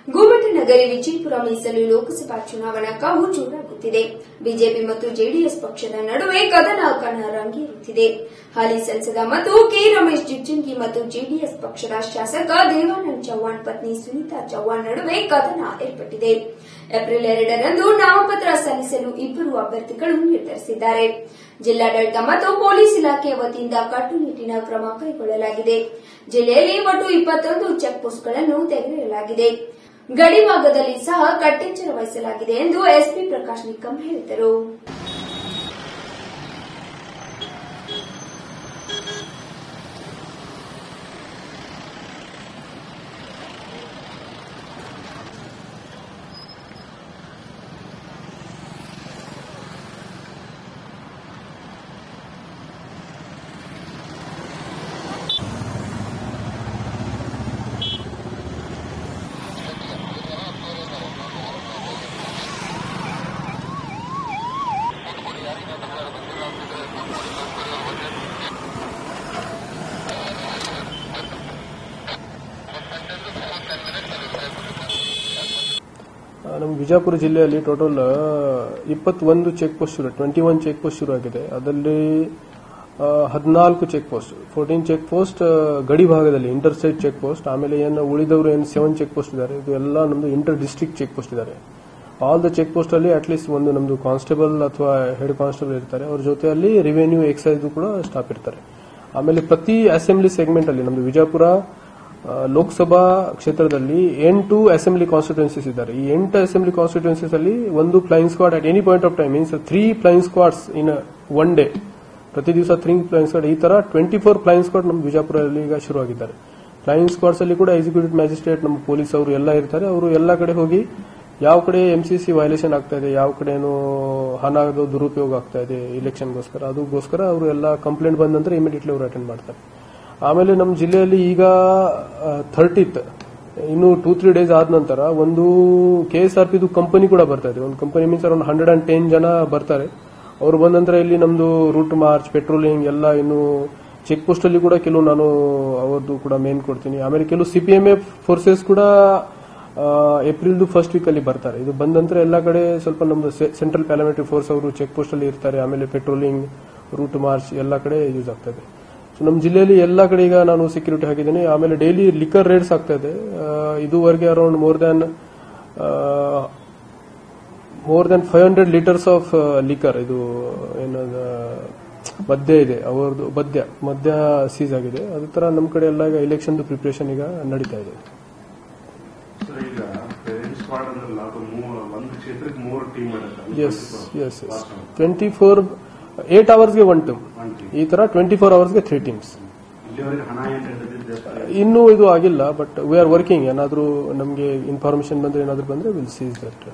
ಗುಮ್ಮಟನಗರಿ ವಿಜಯಪುರ ಮೀಸಲು ಲೋಕಸಭಾ ಚುನಾವಣಾ ಕಾವು ಜೋರಾಗುತ್ತಿದೆ. ಬಿಜೆಪಿ ಮತ್ತು ಜೆಡಿಎಸ್ ಪಕ್ಷದ ನಡುವೆ ಕದನ ಕಣ ರಂಗೇರುತ್ತಿದೆ. ಹಾಲಿ ಸಂಸದ ಮತ್ತು ಕೆ ರಮೇಶ್ ಜಿಗಜಿಣಗಿ ಮತ್ತು ಜೆಡಿಎಸ್ ಪಕ್ಷದ ಶಾಸಕ ದೇವಾನಂದ್ ಚವ್ಹಾಣ್ ಪತ್ನಿ ಸುನೀತಾ ಚವ್ಹಾಣ್ ನಡುವೆ ಕದನ ಏರ್ಪಟ್ಟಿದೆ. ಏಪ್ರಿಲ್ 2ರಂದು ನಾಮಪತ್ರ ಸಲ್ಲಿಸಲು ಇಬ್ಬರು ಅಭ್ಯರ್ಥಿಗಳು ನಿರ್ಧರಿಸಿದ್ದಾರೆ. ಜಿಲ್ಲಾಡಳಿತ ಮತ್ತು ಪೊಲೀಸ್ ಇಲಾಖೆಯ ವತಿಯಿಂದ ಕಟ್ಟುನಿಟ್ಟಿನ ಕ್ರಮ ಕೈಗೊಳ್ಳಲಾಗಿದೆ. ಜಿಲ್ಲೆಯಲ್ಲಿ ಒಟ್ಟು 21 ಚೆಕ್ಪೋಸ್ಟ್ಗಳನ್ನು ತೆಗೆಯಲಾಗಿದೆ. ಗಡಿ ಭಾಗದಲ್ಲಿ ಸಹ ಕಟ್ಟೆಚ್ಚರ ವಹಿಸಲಾಗಿದೆ ಎಂದು ಎಸ್ಪಿ ಪ್ರಕಾಶ್ ನಿಕಂ ಹೇಳಿದರು. ನಮ್ಮ ವಿಜಯಪುರ ಜಿಲ್ಲೆಯಲ್ಲಿ total 21 check post 21 check post ಶುರು ಆಗಿದೆ. ಅದರಲ್ಲಿ 14 ಚೆಕ್ ಪೋಸ್ಟ್ 14 ಚೆಕ್ ಪೋಸ್ಟ್ ಗಡಿ ಭಾಗದಲ್ಲಿ ಇಂಟರ್ ಸ್ಟೇಟ್ ಚೆಕ್ ಪೋಸ್ಟ್. ಆಮೇಲೆ ಉಳಿದವರು 7 ಚೆಕ್ ಪೋಸ್ಟ್ ಇದ್ದಾರೆ. ಇದು ಎಲ್ಲ ನಮ್ದು ಇಂಟರ್ ಡಿಸ್ಟ್ರಿಕ್ಟ್ ಚೆಕ್ ಪೋಸ್ಟ್ ಇದ್ದಾರೆ. ಆಲ್ ದ ಚೆಕ್ ಪೋಸ್ಟ್ ಅಲ್ಲಿ ಅಟ್ಲೀಸ್ಟ್ ಒಂದು ನಮ್ದು ಕಾನ್ಸ್ಟೇಬಲ್ ಅಥವಾ ಹೆಡ್ ಕಾನ್ಸ್ಟೇಬಲ್ ಇರ್ತಾರೆ. ಅವ್ರ ಜೊತೆಯಲ್ಲಿ ರೆವೆನ್ಯೂ ಎಕ್ಸೈಸ್ ಕೂಡ ಸ್ಟಾಫ್ ಇರ್ತಾರೆ. ಆಮೇಲೆ ಪ್ರತಿ ಅಸೆಂಬ್ಲಿ ಸೆಗ್ಮೆಂಟ್ ಅಲ್ಲಿ ನಮ್ದು ವಿಜಯಪುರ ಲೋಕಸಭಾ ಕ್ಷೇತ್ರದಲ್ಲಿ 8 ಅಸೆಂಬ್ಲಿ ಕಾನ್ಸ್ಟಿಟ್ಯೂನ್ಸೀಸ್ ಇದ್ದಾರೆ. ಈ 8 ಅಸೆಂಬ್ಲಿ ಕಾನ್ಸ್ಟಿಟ್ಯೂನ್ಸೀಸ್ ಅಲ್ಲಿ ಒಂದು flying squad at any point of time means 3 flying squads in one day. ಪ್ರತಿ ದಿವಸ 3 ಫ್ಲೈಯಿಂಗ್ ಸ್ಕ್ವಾಡ್. ಈ ತರ 24 ಫ್ಲೈಯಿಂಗ್ ಸ್ಕ್ವಾಡ್ ನಮ್ಮ ವಿಜಯಪುರದಲ್ಲಿ ಈಗ ಶುರುವಾಗಿದ್ದಾರೆ. ಫ್ಲೈಯಿಂಗ್ ಸ್ಕ್ವಾಡ್ಸ್ ಅಲ್ಲಿ ಕೂಡ ಎಕ್ಸಿಕ್ಯೂಟಿವ್ ಮ್ಯಾಜಿಸ್ಟ್ರೇಟ್ ನಮ್ಮ ಪೊಲೀಸ್ ಅವರು ಎಲ್ಲ ಇರ್ತಾರೆ. ಅವರು ಎಲ್ಲ ಕಡೆ ಹೋಗಿ ಯಾವ ಕಡೆ ಎಂಸಿಸಿ ವೈಲೇಷನ್ ಆಗ್ತಾ ಇದೆ, ಯಾವ ಕಡೆ ಹಣದ ದುರುಪಯೋಗ ಆಗ್ತಾ ಇದೆ ಇಲೆಕ್ಷನ್ಗೋಸ್ಕರ, ಅದಕ್ಕೋಸ್ಕರ ಅವರು ಎಲ್ಲ ಕಂಪ್ಲೇಂಟ್ ಬಂದ ನಂತರ ಇಮಿಡಿಯೇಟ್ಲಿ ಅವರು ಅಟೆಂಡ್ ಮಾಡ್ತಾರೆ. ಆಮೇಲೆ ನಮ್ಮ ಜಿಲ್ಲೆಯಲ್ಲಿ ಈಗ 30th ಇನ್ನು 2-3 ಡೇಸ್ ಆದ ನಂತರ ಒಂದು KSRP ಕಂಪನಿ ಕೂಡ ಬರ್ತಾ ಇದೆ. ಒಂದು ಕಂಪನಿ ಮೀನ್ಸ್ ಅರೌಂಡ್ 110 ಜನ ಬರ್ತಾರೆ. ಅವರು ಬಂದ ನಂತರ ಇಲ್ಲಿ ನಮ್ದು ರೂಟ್ ಮಾರ್ಚ್, ಪೆಟ್ರೋಲಿಂಗ್ ಎಲ್ಲ ಇನ್ನು ಚೆಕ್ ಪೋಸ್ಟ್ ಅಲ್ಲಿ ಕೂಡ ಕೆಲವು ನಾನು ಅವರದ್ದು ಕೂಡ ಮೇನ್ ಕೊಡ್ತೀನಿ. ಆಮೇಲೆ ಕೆಲವು CPMF ಫೋರ್ಸಸ್ ಕೂಡ ಏಪ್ರಿಲ್ ಫಸ್ಟ್ ವೀಕ್ ಅಲ್ಲಿ ಬರ್ತಾರೆ. ಇದು ಬಂದ ನಂತರ ಎಲ್ಲ ಕಡೆ ಸ್ವಲ್ಪ ನಮ್ದು ಸೆಂಟ್ರಲ್ ಪ್ಯಾರಾಮಿಲಿಟರಿ ಫೋರ್ಸ್ ಅವರು ಚೆಕ್ ಪೋಸ್ಟ್ ಅಲ್ಲಿ ಇರ್ತಾರೆ. ಆಮೇಲೆ ಪೆಟ್ರೋಲಿಂಗ್, ರೂಟ್ ಮಾರ್ಚ್ ಎಲ್ಲ ಕಡೆ ಯೂಸ್ ಆಗ್ತಾ ಇದೆ. ಸೊ ನಮ್ಮ ಜಿಲ್ಲೆಯಲ್ಲಿ ಎಲ್ಲ ಕಡೆ ಈಗ ನಾನು ಸೆಕ್ಯೂರಿಟಿ ಹಾಕಿದ್ದೀನಿ. ಆಮೇಲೆ ಡೈಲಿ ಲಿಕ್ಕರ್ ರೇಡ್ಸ್ ಆಗ್ತಾ ಇದೆ. ಇದುವರೆಗೆ around more than 500 litres of liquor, ಇದು ಏನದ ಮದ್ಯ ಇದೆ ಅವರದು, ಮದ್ಯ ಸೀಸ್ ಆಗಿದೆ. ಅದೇ ತರ ನಮ್ಮ ಕಡೆ ಎಲ್ಲ ಈಗ ಇಲೆಕ್ಷನ್ ಪ್ರಿಪರೇಷನ್ ಈಗ ನಡೀತಾ ಇದೆ. ಎಸ್ 8 ಅವರ್ಸ್ಗೆ 1 ಟೀಮ್, ಈ ತರ 24 ಅವರ್ಸ್ಗೆ 3 ಟೀಮ್ಸ್. ಇನ್ನೂ ಇದು ಆಗಿಲ್ಲ, ಬಟ್ ವಿ ಆರ್ ವರ್ಕಿಂಗ್. ಏನಾದರೂ ನಮಗೆ ಇನ್ಫಾರ್ಮೇಶನ್ ಬಂದ್ರೆ ಏನಾದರೂ ಬಂದ್ರೆ ವಿಲ್ ಸೀಸ್ ದಟ್.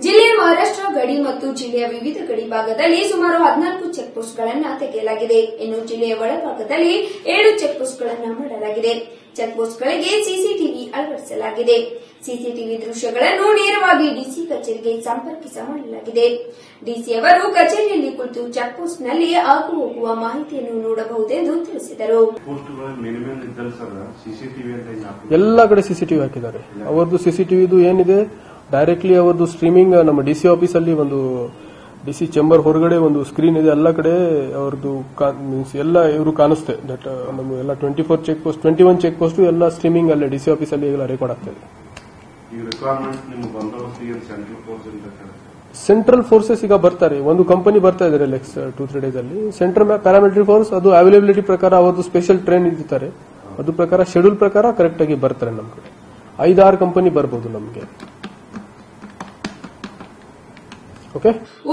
ಜಿಲ್ಲೆಯ ಮಹಾರಾಷ್ಟ್ರ ಗಡಿ ಮತ್ತು ಜಿಲ್ಲೆಯ ವಿವಿಧ ಗಡಿ ಭಾಗದಲ್ಲಿ ಸುಮಾರು 14 ಚೆಕ್ ಪೋಸ್ಟ್ಗಳನ್ನು ತೆಗೆಯಲಾಗಿದೆ. ಇನ್ನು ಜಿಲ್ಲೆಯ ಒಳಭಾಗದಲ್ಲಿ 7 ಚೆಕ್ ಪೋಸ್ಟ್ಗಳನ್ನು ಮಾಡಲಾಗಿದೆ. ಚೆಕ್ ಪೋಸ್ಟ್ಗಳಿಗೆ ಸಿಸಿಟಿವಿ ಅಳವಡಿಸಲಾಗಿದೆ. ಸಿಸಿಟಿವಿ ದೃಶ್ಯಗಳನ್ನು ನೇರವಾಗಿ ಡಿಸಿ ಕಚೇರಿಗೆ ಸಂಪರ್ಕಿಸ ಮಾಡಲಾಗಿದೆ. ಡಿಸಿ ಅವರು ಕಚೇರಿಯಲ್ಲಿ ಕುಳಿತು ಚೆಕ್ ಪೋಸ್ಟ್ನಲ್ಲಿ ಆಗು ಹೋಗುವ ಮಾಹಿತಿಯನ್ನು ನೋಡಬಹುದೆಂದು ತಿಳಿಸಿದರು. ಎಲ್ಲ ಕಡೆ ಸಿಸಿಟಿವಿ ಹಾಕಿದ್ದಾರೆ. ಅವರದ್ದು ಸಿಸಿಟಿವಿದು ಏನಿದೆ ಡೈರೆಕ್ಟ್ಲಿ ಅವರದ್ದು ಸ್ಟ್ರೀಮಿಂಗ್ ನಮ್ಮ ಡಿಸಿ ಆಫೀಸ್ ಅಲ್ಲಿ ಒಂದು ಡಿಸಿ ಚೇಂಬರ್ ಹೊರಗಡೆ ಒಂದು ಸ್ಕ್ರೀನ್ ಇದೆ. ಎಲ್ಲ ಕಡೆ ಅವ್ರದ್ದು ಮೀನ್ಸ್ ಎಲ್ಲ ಇವರು ಕಾಣಿಸುತ್ತೆ. ದಟ್ ನಮ್ಮ ಎಲ್ಲ 24 ಚೆಕ್ ಪೋಸ್ಟ್ 21 ಚೆಕ್ ಪೋಸ್ಟ್ ಎಲ್ಲ ಸ್ಟ್ರೀಮಿಂಗ್ ಅಲ್ಲೇ ಡಿಸಿ ಆಫೀಸ್ ಅಲ್ಲಿ ಎಲ್ಲ ರೆಕಾರ್ಡ್ ಆಗ್ತಾ ಇದೆ. ಸೆಂಟ್ರಲ್ ಫೋರ್ಸಸ್ ಈಗ ಬರ್ತಾರೆ. ಒಂದು ಕಂಪನಿ ಬರ್ತಾ ಇದ್ದಾರೆ ನೆಕ್ಸ್ಟ್ 2-3 ಡೇಸ್ ಅಲ್ಲಿ. ಸೆಂಟ್ರಲ್ ಪ್ಯಾರಾಮಿಲಿಟರಿ ಫೋರ್ಸ್ ಅದು ಅವೈಲೇಬಿಲಿಟಿ ಪ್ರಕಾರ ಅವರದ್ದು ಸ್ಪೆಷಲ್ ಟ್ರೈನ್ ಇರ್ತಾರೆ. ಅದು ಪ್ರಕಾರ ಶೆಡ್ಯೂಲ್ ಪ್ರಕಾರ ಕರೆಕ್ಟ್ ಆಗಿ ಬರ್ತಾರೆ. ನಮ್ಮ ಕಡೆ 5-6 ಕಂಪನಿ ಬರ್ಬೋದು ನಮಗೆ.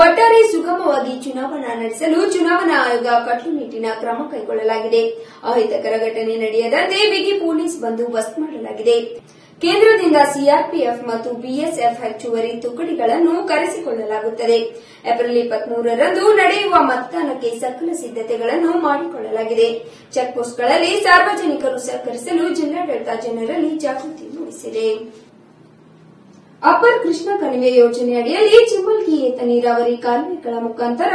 ಒಟ್ಟಾರೆ ಸುಗಮವಾಗಿ ಚುನಾವಣಾ ನಡೆಸಲು ಚುನಾವಣಾ ಆಯೋಗ ಕಟ್ಟುನಿಟ್ಟಿನ ಕ್ರಮ ಕೈಗೊಳ್ಳಲಾಗಿದೆ. ಅಹಿತಕರ ಘಟನೆ ನಡೆಯದಂತೆ ಬಿಗಿ ಪೊಲೀಸ್ ಬಂದೋಬಸ್ತ್ ಮಾಡಲಾಗಿದೆ. ಕೇಂದ್ರದಿಂದ ಸಿಆರ್ಪಿಎಫ್ ಮತ್ತು ಬಿಎಸ್ಎಫ್ ಹೆಚ್ಚುವರಿ ತುಕಡಿಗಳನ್ನು ಕರೆಸಿಕೊಳ್ಳಲಾಗುತ್ತದೆ. ಏಪ್ರಿಲ್ 23ರಂದು ನಡೆಯುವ ಮತದಾನಕ್ಕೆ ಸಕಲ ಸಿದ್ದತೆಗಳನ್ನು ಮಾಡಿಕೊಳ್ಳಲಾಗಿದೆ. ಚೆಕ್ಪೋಸ್ಟ್ಗಳಲ್ಲಿ ಸಾರ್ವಜನಿಕರು ಸಹಕರಿಸಲು ಜಿಲ್ಲಾಡಳಿತ ಜನರಲ್ಲಿ ಜಾಗೃತಿ ಮೂಡಿಸಿದೆ. ಅಪ್ಪರ್ ಕೃಷ್ಣ ಕಣಿವೆ ಯೋಜನೆ ಅಡಿಯಲ್ಲಿ ಚಿಮ್ಮಲ್ಗಿ ಏತ ನೀರಾವರಿ ಕಾಲುವೆಗಳ ಮುಖಾಂತರ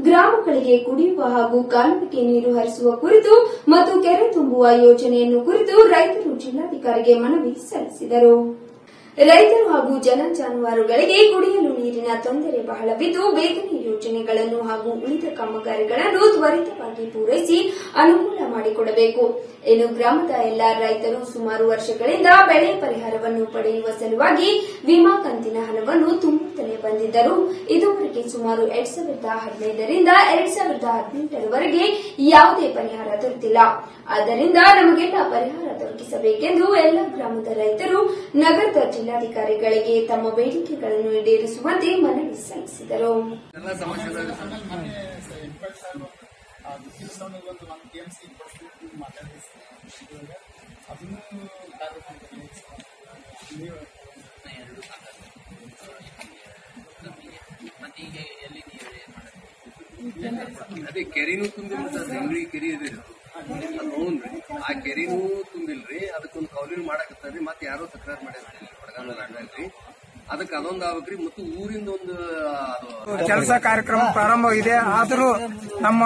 ಗ್ರಾಮಗಳಿಗೆ ಕುಡಿಯುವ ಹಾಗೂ ಕಾಲುವೆಗೆ ನೀರು ಹರಿಸುವ ಕುರಿತು ಮತ್ತು ಕೆರೆ ತುಂಬುವ ಯೋಜನೆಯನ್ನು ಕುರಿತು ರೈತರು ಜಿಲ್ಲಾಧಿಕಾರಿಗೆ ಮನವಿ ಸಲ್ಲಿಸಿದರು. ರೈತರು ಹಾಗೂ ಜಾನುವಾರುಗಳಿಗೆ ಕುಡಿಯಲು ನೀರಿನ ತೊಂದರೆ ಬಹಳವಿದ್ದು, ಬೇಗನೆ ಯೋಜನೆಗಳನ್ನು ಹಾಗೂ ಉಳಿದ ಕಾಮಗಾರಿಗಳನ್ನು ತ್ವರಿತವಾಗಿ ಪೂರೈಸಿ ಅನುಕೂಲ ಮಾಡಿಕೊಡಬೇಕು. ಇನ್ನು ಗ್ರಾಮದ ಎಲ್ಲಾ ರೈತರು ಸುಮಾರು ವರ್ಷಗಳಿಂದ ಬೆಳೆ ಪರಿಹಾರವನ್ನು ಪಡೆಯುವ ಸಲುವಾಗಿ ವಿಮಾ ಕಂತಿನ ಹಣವನ್ನು ತುಂಬುತ್ತಲೇ ಬಂದಿದ್ದರು. ಇದುವರೆಗೆ ಸುಮಾರು 2015ರಿಂದ 2018ರವರೆಗೆ ಯಾವುದೇ ಪರಿಹಾರ ದೊರೆತಿಲ್ಲ. ಆದ್ದರಿಂದ ನಮಗೆಲ್ಲ ಪರಿಹಾರ ದೊರಕಿಸಬೇಕೆಂದು ಎಲ್ಲ ಗ್ರಾಮದ ರೈತರು ನಗರದ ಜಿಲ್ಲಾಧಿಕಾರಿಗಳಿಗೆ ತಮ್ಮ ಬೇಡಿಕೆಗಳನ್ನು ಈಡೇರಿಸುವಂತೆ ಮನವಿ ಸಲ್ಲಿಸಿದರು. ಅದೇ ಕೆರೆನೂ ತುಂಬಿಲ್ಲ ಸರ್, ಬೆಂಗ್ಳಿ ಕೆರೆ ಇದೆ ಅದು ನೋಡ್ರಿ, ಆ ಕೆರೆನೂ ತುಂಬಿಲ್ರಿ. ಅದಕ್ಕೊಂದು ಕೌಲಿನ ಮಾಡಕತ್ತದ್ರಿ. ಮತ್ತೆ ಯಾರೋ ತಕರಾರು ಮಾಡ್ಯಾರ ಬಡಗಾಲರಿ, ಅದಕ್ಕೆ ಅದೊಂದು ಆಗ್ಬೇಕ್ರಿ. ಮತ್ತು ಊರಿಂದ ಒಂದು ಕೆಲಸ ಕಾರ್ಯಕ್ರಮ ಪ್ರಾರಂಭವಾಗಿದೆ. ಆದರೂ ನಮ್ಮ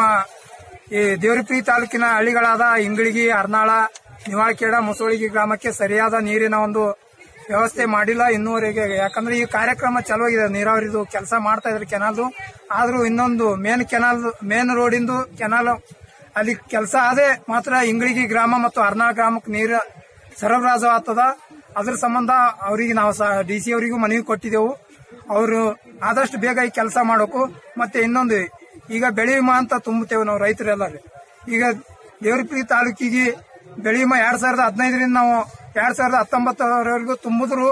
ಈ ದೇವರಪಿ ತಾಲೂಕಿನ ಹಳ್ಳಿಗಳಾದ ಇಂಗಳಗಿ, ಅರ್ನಾಳ, ನಿವಾಳಖೇಡ, ಮುಸೋಳಿಗಿ ಗ್ರಾಮಕ್ಕೆ ಸರಿಯಾದ ನೀರಿನ ಒಂದು ವ್ಯವಸ್ಥೆ ಮಾಡಿಲ್ಲ ಇನ್ನೂವರೆಗೆ. ಯಾಕಂದ್ರೆ ಈ ಕಾರ್ಯಕ್ರಮ ಚಲೋಗಿದೆ, ನೀರಾವರಿದು ಕೆಲಸ ಮಾಡ್ತಾ ಇದ್ರೆ ಕೆನಾಲ್ದು. ಆದ್ರೂ ಇನ್ನೊಂದು ಮೇನ್ ರೋಡಿಂದು ಕೆನಾಲ್ ಅಲ್ಲಿ ಕೆಲಸ ಆದ್ರೆ ಮಾತ್ರ ಇಂಗಳಗಿ ಗ್ರಾಮ ಮತ್ತು ಅರ್ನಾಳ ಗ್ರಾಮಕ್ಕೆ ನೀರು ಸರಬರಾಜು ಆಗ್ತದ. ಅದ್ರ ಸಂಬಂಧ ಅವರಿಗೆ ನಾವು DC ಅವರಿಗೂ ಮನವಿ ಕೊಟ್ಟಿದ್ದೆವು. ಅವರು ಆದಷ್ಟು ಬೇಗ ಈ ಕೆಲಸ ಮಾಡಬೇಕು. ಮತ್ತೆ ಇನ್ನೊಂದು, ಈಗ ಬೆಳೆ ವಿಮಾ ಅಂತ ತುಂಬುತ್ತೇವೆ ನಾವು ರೈತರೆಲ್ಲರೂ. ಈಗ ದೇವರಪಿ ತಾಲೂಕಿಗೆ ಬೆಳೆ ವಿಮಾ 2015ರಿಂದ ನಾವು 2019ರವರೆಗೂ ತುಂಬಿದ್ರು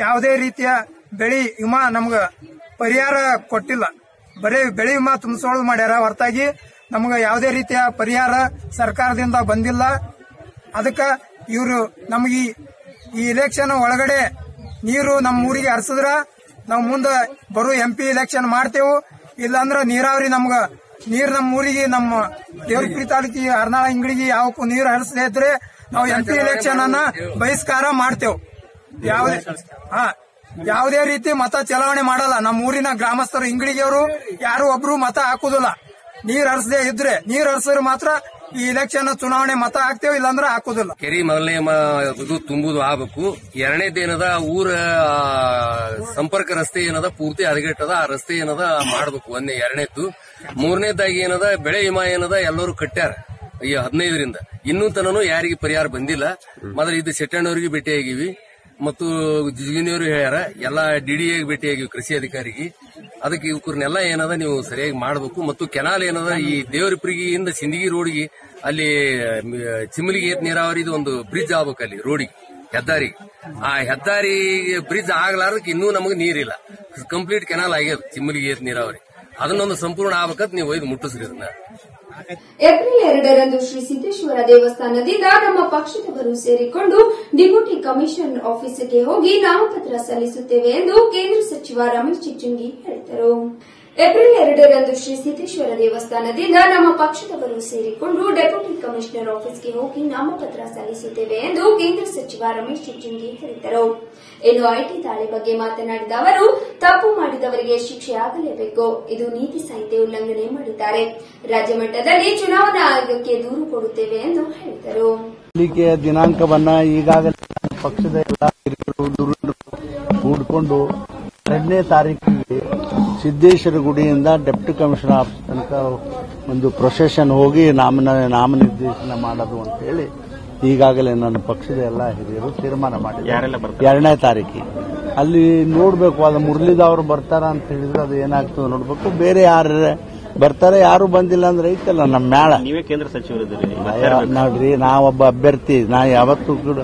ಯಾವುದೇ ರೀತಿಯ ಬೆಳೆ ವಿಮಾ ನಮ್ಗ ಪರಿಹಾರ ಕೊಟ್ಟಿಲ್ಲ. ಬರೀ ಬೆಳೆ ವಿಮಾ ತುಂಬಿಸೋದು ಮಾಡ್ಯಾರ, ಹೊರತಾಗಿ ನಮ್ಗ ಯಾವುದೇ ರೀತಿಯ ಪರಿಹಾರ ಸರ್ಕಾರದಿಂದ ಬಂದಿಲ್ಲ. ಅದಕ್ಕೆ ಇವರು ನಮಗೆ ಈ ಇಲೆಕ್ಷನ್ ಒಳಗಡೆ ನೀರು ನಮ್ಮ ಊರಿಗೆ ಹರಿಸಿದ್ರ ನಾವು ಮುಂದೆ ಬರೋ MP ಇಲೆಕ್ಷನ್ ಮಾಡ್ತೇವೆ. ಇಲ್ಲಾಂದ್ರ ನೀರಾವರಿ ನಮ್ಗ ನೀರು ನಮ್ಮ ಊರಿಗೆ, ನಮ್ಮ ದೇವರಪಿ ತಾಲೂಕಿಗೆ ಅರ್ನಾಳ, ಇಂಗಳಗಿ ಯಾವಕ್ಕೂ ನೀರು ಹರಿಸದೇ ಇದ್ರೆ ನಾವು MP ಇಲೆಕ್ಷನ್ ಅನ್ನ ಬಹಿಷ್ಕಾರ ಮಾಡ್ತೇವೆ. ಯಾವುದೇ ರೀತಿ ಮತ ಚಲಾವಣೆ ಮಾಡಲ್ಲ. ನಮ್ಮ ಊರಿನ ಗ್ರಾಮಸ್ಥರು ಇಂಗಳಿಗೆಯವರು ಯಾರು ಒಬ್ರು ಮತ ಹಾಕುದಿಲ್ಲ. ನೀರ್ ಹರಿಸದೇ ಇದ್ರೆ, ನೀರ್ ಹರಿಸಿದ್ರೆ ಮಾತ್ರ ಈ ಇಲೆಕ್ಷನ್ ಚುನಾವಣೆ ಮತ ಹಾಕ್ತೇವೆ, ಇಲ್ಲಾಂದ್ರೆ ಹಾಕುದಿಲ್ಲ. ಕೆರೆ ಮೊದಲನೇ ಇದು ತುಂಬುದು ಆಗ್ಬೇಕು. ಎರಡನೇದೇನದ ಊರ ಸಂಪರ್ಕ ರಸ್ತೆ ಏನದ ಪೂರ್ತಿ ಹದಗೆಟ್ಟದ, ಆ ರಸ್ತೆ ಏನದ ಮಾಡಬೇಕು. ಎರಡನೇದ್ದು. ಮೂರನೇದಾಗಿ ಏನದ ಬೆಳೆ ವಿಮಾ ಏನದ ಎಲ್ಲರೂ ಕಟ್ಟ್ಯಾರ ಈ 15ರಿಂದ. ಇನ್ನೂ ತನೂ ಯಾರಿಗೆ ಪರಿಹಾರ ಬಂದಿಲ್ಲ. ಮೊದಲು ಇದು ಶೆಟ್ಟಣ್ಣವ್ರಿಗೆ ಭೇಟಿಯಾಗಿವಿ ಮತ್ತು ಜಿಗಿನಿಯವರು ಹೇಳ್ಯಾರ, ಎಲ್ಲಾ DDA ಭೇಟಿಯಾಗಿವಿ ಕೃಷಿ ಅಧಿಕಾರಿಗೆ. ಅದಕ್ಕೆ ಇವ್ರನ್ನೆಲ್ಲ ಏನದ ನೀವು ಸರಿಯಾಗಿ ಮಾಡಬೇಕು. ಮತ್ತು ಕೆನಾಲ್ ಏನದ ಈ ದೇವರಪಿಗಿಯಿಂದ ಸಿಂದಗಿ ರೋಡ್ಗೆ ಅಲ್ಲಿ ಚಿಮ್ಮಲಿಗೆ ಏತ್ ನೀರಾವರಿದು ಒಂದು ಬ್ರಿಡ್ಜ್ ಆಗ್ಬೇಕು ಅಲ್ಲಿ ರೋಡಿಗೆ, ಹೆದ್ದಾರಿಗೆ. ಆ ಹೆದ್ದಾರಿ ಬ್ರಿಡ್ಜ್ ಆಗ್ಲಾರ್ದಕ್ಕೆ ಇನ್ನೂ ನಮಗೆ ನೀರಿಲ್ಲ. ಕಂಪ್ಲೀಟ್ ಕೆನಾಲ್ ಆಗ್ಯದ ಚಿಮ್ಮಲಿಗೆ ಏತ್ ನೀರಾವರಿ. ಅದನ್ನೊಂದು ಸಂಪೂರ್ಣ ಆಗ್ಬೇಕಂತ ನೀವು ಒಯ್ದು ಮುಟ್ಟಿಸ್ರಿ ಅದನ್ನ. ಏಪ್ರಿಲ್ 2ರಂದು ಶ್ರೀ ಸಿದ್ದೇಶ್ವರ ದೇವಸ್ಥಾನದಿಂದ ನಮ್ಮ ಪಕ್ಷದವರು ಸೇರಿಕೊಂಡು ಡೆಪ್ಯೂಟಿ ಕಮಿಷನರ್ ಆಫೀಸ್ಗೆ ಹೋಗಿ ನಾಮಪತ್ರ ಸಲ್ಲಿಸುತ್ತೇವೆ ಎಂದು ಕೇಂದ್ರ ಸಚಿವ ರಮೇಶ್ ಜಿಗಜಿಣಗಿ ಹೇಳಿದರು. ಏಪ್ರಿಲ್ 2ರಂದು ಶ್ರೀ ಸಿದ್ದೇಶ್ವರ ದೇವಸ್ಥಾನದಿಂದ ನಮ್ಮ ಪಕ್ಷದವರು ಸೇರಿಕೊಂಡು ಡೆಪ್ಯೂಟಿ ಕಮಿಷನರ್ ಆಫೀಸ್ಗೆ ಹೋಗಿ ನಾಮಪತ್ರ ಸಲ್ಲಿಸುತ್ತೇವೆ ಎಂದು ಕೇಂದ್ರ ಸಚಿವ ರಮೇಶ್ ಜಿಗಜಿಣಗಿ ಹೇಳಿದರು. ಇನ್ನು ಐಟಿ ದಾಳಿ ಬಗ್ಗೆ ಮಾತನಾಡಿದ ಅವರು, ತಪ್ಪು ಮಾಡಿದವರಿಗೆ ಶಿಕ್ಷೆ ಆಗಲೇಬೇಕು. ಇದು ನೀತಿ ಸಂಹಿತೆ ಉಲ್ಲಂಘನೆ ಮಾಡಿದ್ದಾರೆ. ರಾಜ್ಯ ಮಟ್ಟದಲ್ಲಿ ಚುನಾವಣಾ ಆಯೋಗಕ್ಕೆ ದೂರು ಕೊಡುತ್ತೇವೆ ಎಂದು ಹೇಳಿದರು. ದಿನಾಂಕವನ್ನ ಈಗಾಗಲೇ ಪಕ್ಷದ ಎಲ್ಲ ಹಿರಿಯರು ಕೂಡಿಕೊಂಡು 2ನೇ ತಾರೀಕಿಗೆ ಸಿದ್ದೇಶ್ವರ ಗುಡಿಯಿಂದ ಡೆಪ್ಟಿ ಕಮಿಷನರ್ ಆಫೀಸ್ ತನಕ ಒಂದು ಪ್ರೊಸೆಷನ್ ಹೋಗಿ ನಾಮನಿರ್ದೇಶನ ಮಾಡೋದು ಅಂತ ಹೇಳಿ ಈಗಾಗಲೇ ನನ್ನ ಪಕ್ಷದ ಎಲ್ಲ ಹಿರಿಯರು ತೀರ್ಮಾನ ಮಾಡಿದ್ದಾರೆ. 2ನೇ ತಾರೀಕಿಗೆ ಅಲ್ಲಿ ನೋಡ್ಬೇಕು, ಅದು ಮುರಳೀದವರು ಬರ್ತಾರ ಅಂತ ಹೇಳಿದ್ರೆ ಅದು ಏನಾಗ್ತದೆ ನೋಡ್ಬೇಕು. ಬೇರೆ ಯಾರು ಬರ್ತಾರೆ, ಯಾರು ಬಂದಿಲ್ಲ ಅಂದ್ರೆ ಐತಲ್ಲ ನಮ್ಮ ಮೇಳ. ನೀವೇ ಕೇಂದ್ರ ಸಚಿವರಿದ್ದೀರಿ ನೋಡ್ರಿ, ನಾವೊಬ್ಬ ಅಭ್ಯರ್ಥಿ. ನಾ ಯಾವತ್ತೂ ಕೂಡ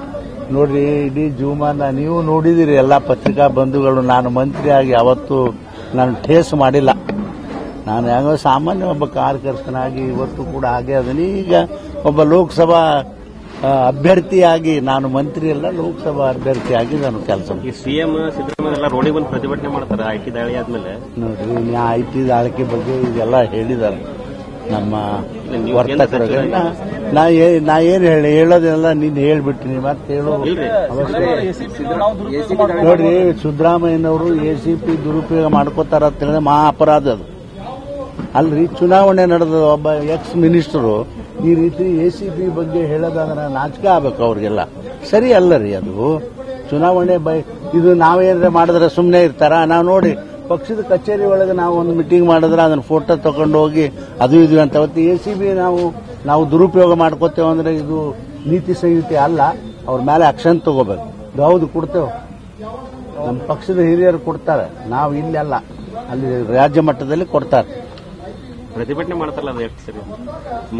ನೋಡ್ರಿ, ಇಡೀ ಜೀವಮಾನ ನೀವು ನೋಡಿದಿರಿ ಎಲ್ಲಾ ಪತ್ರಿಕಾ ಬಂಧುಗಳು. ನಾನು ಮಂತ್ರಿ ಆಗಿ ಯಾವತ್ತೂ ನಾನು ಠೇಸ್ ಮಾಡಿಲ್ಲ. ನಾನು ಯಾವ ಸಾಮಾನ್ಯ ಒಬ್ಬ ಕಾರ್ಯಕರ್ತನಾಗಿ ಇವತ್ತು ಕೂಡ ಹಾಗೆ ಅದೀನಿ. ಈಗ ಒಬ್ಬ ಲೋಕಸಭಾ ಅಭ್ಯರ್ಥಿಯಾಗಿ, ನಾನು ಮಂತ್ರಿ ಅಲ್ಲ, ಲೋಕಸಭಾ ಅಭ್ಯರ್ಥಿಯಾಗಿ ನಾನು ಕೆಲಸ ಮಾಡ್ತೀನಿ. ಸಿಎಂ ಸಿದ್ದರಾಮಯ್ಯ ಎಲ್ಲ ರೋಡಿಗೆ ಬಂದು ಪ್ರತಿಭಟನೆ ಮಾಡ್ತಾರೆ ಐಟಿ ದಾಳಿ ಆದ್ಮೇಲೆ. ನೋಡ್ರಿ, ಐಟಿ ದಾಳಿಕೆ ಬಗ್ಗೆ ಇದೆಲ್ಲ ಹೇಳಿದ್ದಾರೆ ನಮ್ಮ ವರ್ತಕರಿಗೆ. ನಾ ಏನ್ ಹೇಳೋದೆಲ್ಲ ನೀನ್ ಹೇಳ್ಬಿಟ್ಟಿನಿ, ಮತ್ತೆ ಹೇಳೋ ನೋಡ್ರಿ, ಸಿದ್ದರಾಮಯ್ಯನವರು ಎಸಿಪಿ ದುರುಪಯೋಗ ಮಾಡ್ಕೋತಾರ ಅಂತ ಹೇಳಿದ್ರೆ ಮಹಾ ಅಪರಾಧ ಅದು ಅಲ್ರಿ. ಚುನಾವಣೆ ನಡೆದ ಒಬ್ಬ ಎಕ್ಸ್ ಮಿನಿಸ್ಟರು ಈ ರೀತಿ ಎಸಿಪಿ ಬಗ್ಗೆ ಹೇಳೋದಾದ್ರೆ ನಾಚಿಕೆ ಆಗ್ಬೇಕು ಅವ್ರಿಗೆಲ್ಲ. ಸರಿ ಅಲ್ಲ ರೀ ಅದು. ಚುನಾವಣೆ ಇದು ನಾವೇನಾರ ಮಾಡಿದ್ರೆ ಸುಮ್ಮನೆ ಇರ್ತಾರ? ನಾವು ನೋಡಿ ಪಕ್ಷದ ಕಚೇರಿ ಒಳಗೆ ನಾವು ಒಂದು ಮೀಟಿಂಗ್ ಮಾಡಿದ್ರೆ ಅದನ್ನ ಫೋಟೋ ತಗೊಂಡು ಹೋಗಿ ಅದು ಇದು ಅಂತ ಅವತ್ತು ಎಸಿಬಿ ನಾವು ದುರುಪಯೋಗ ಮಾಡ್ಕೋತೇವೆ ಅಂದ್ರೆ ಇದು ನೀತಿ ಸಂಹಿತೆ ಅಲ್ಲ. ಅವ್ರ ಮೇಲೆ ಆಕ್ಷನ್ ತಗೋಬೇಕು. ಹೌದು, ಕೊಡ್ತೇವೆ. ನಮ್ಮ ಪಕ್ಷದ ಹಿರಿಯರು ಕೊಡ್ತಾರೆ, ನಾವು ಇಲ್ಲೆಲ್ಲ, ಅಲ್ಲಿ ರಾಜ್ಯ ಮಟ್ಟದಲ್ಲಿ ಕೊಡ್ತಾರೆ. ಪ್ರತಿಭಟನೆ ಮಾಡ್ತಾರಲ್ಲ, ಅದು ಎಷ್ಟು ಸರಿ?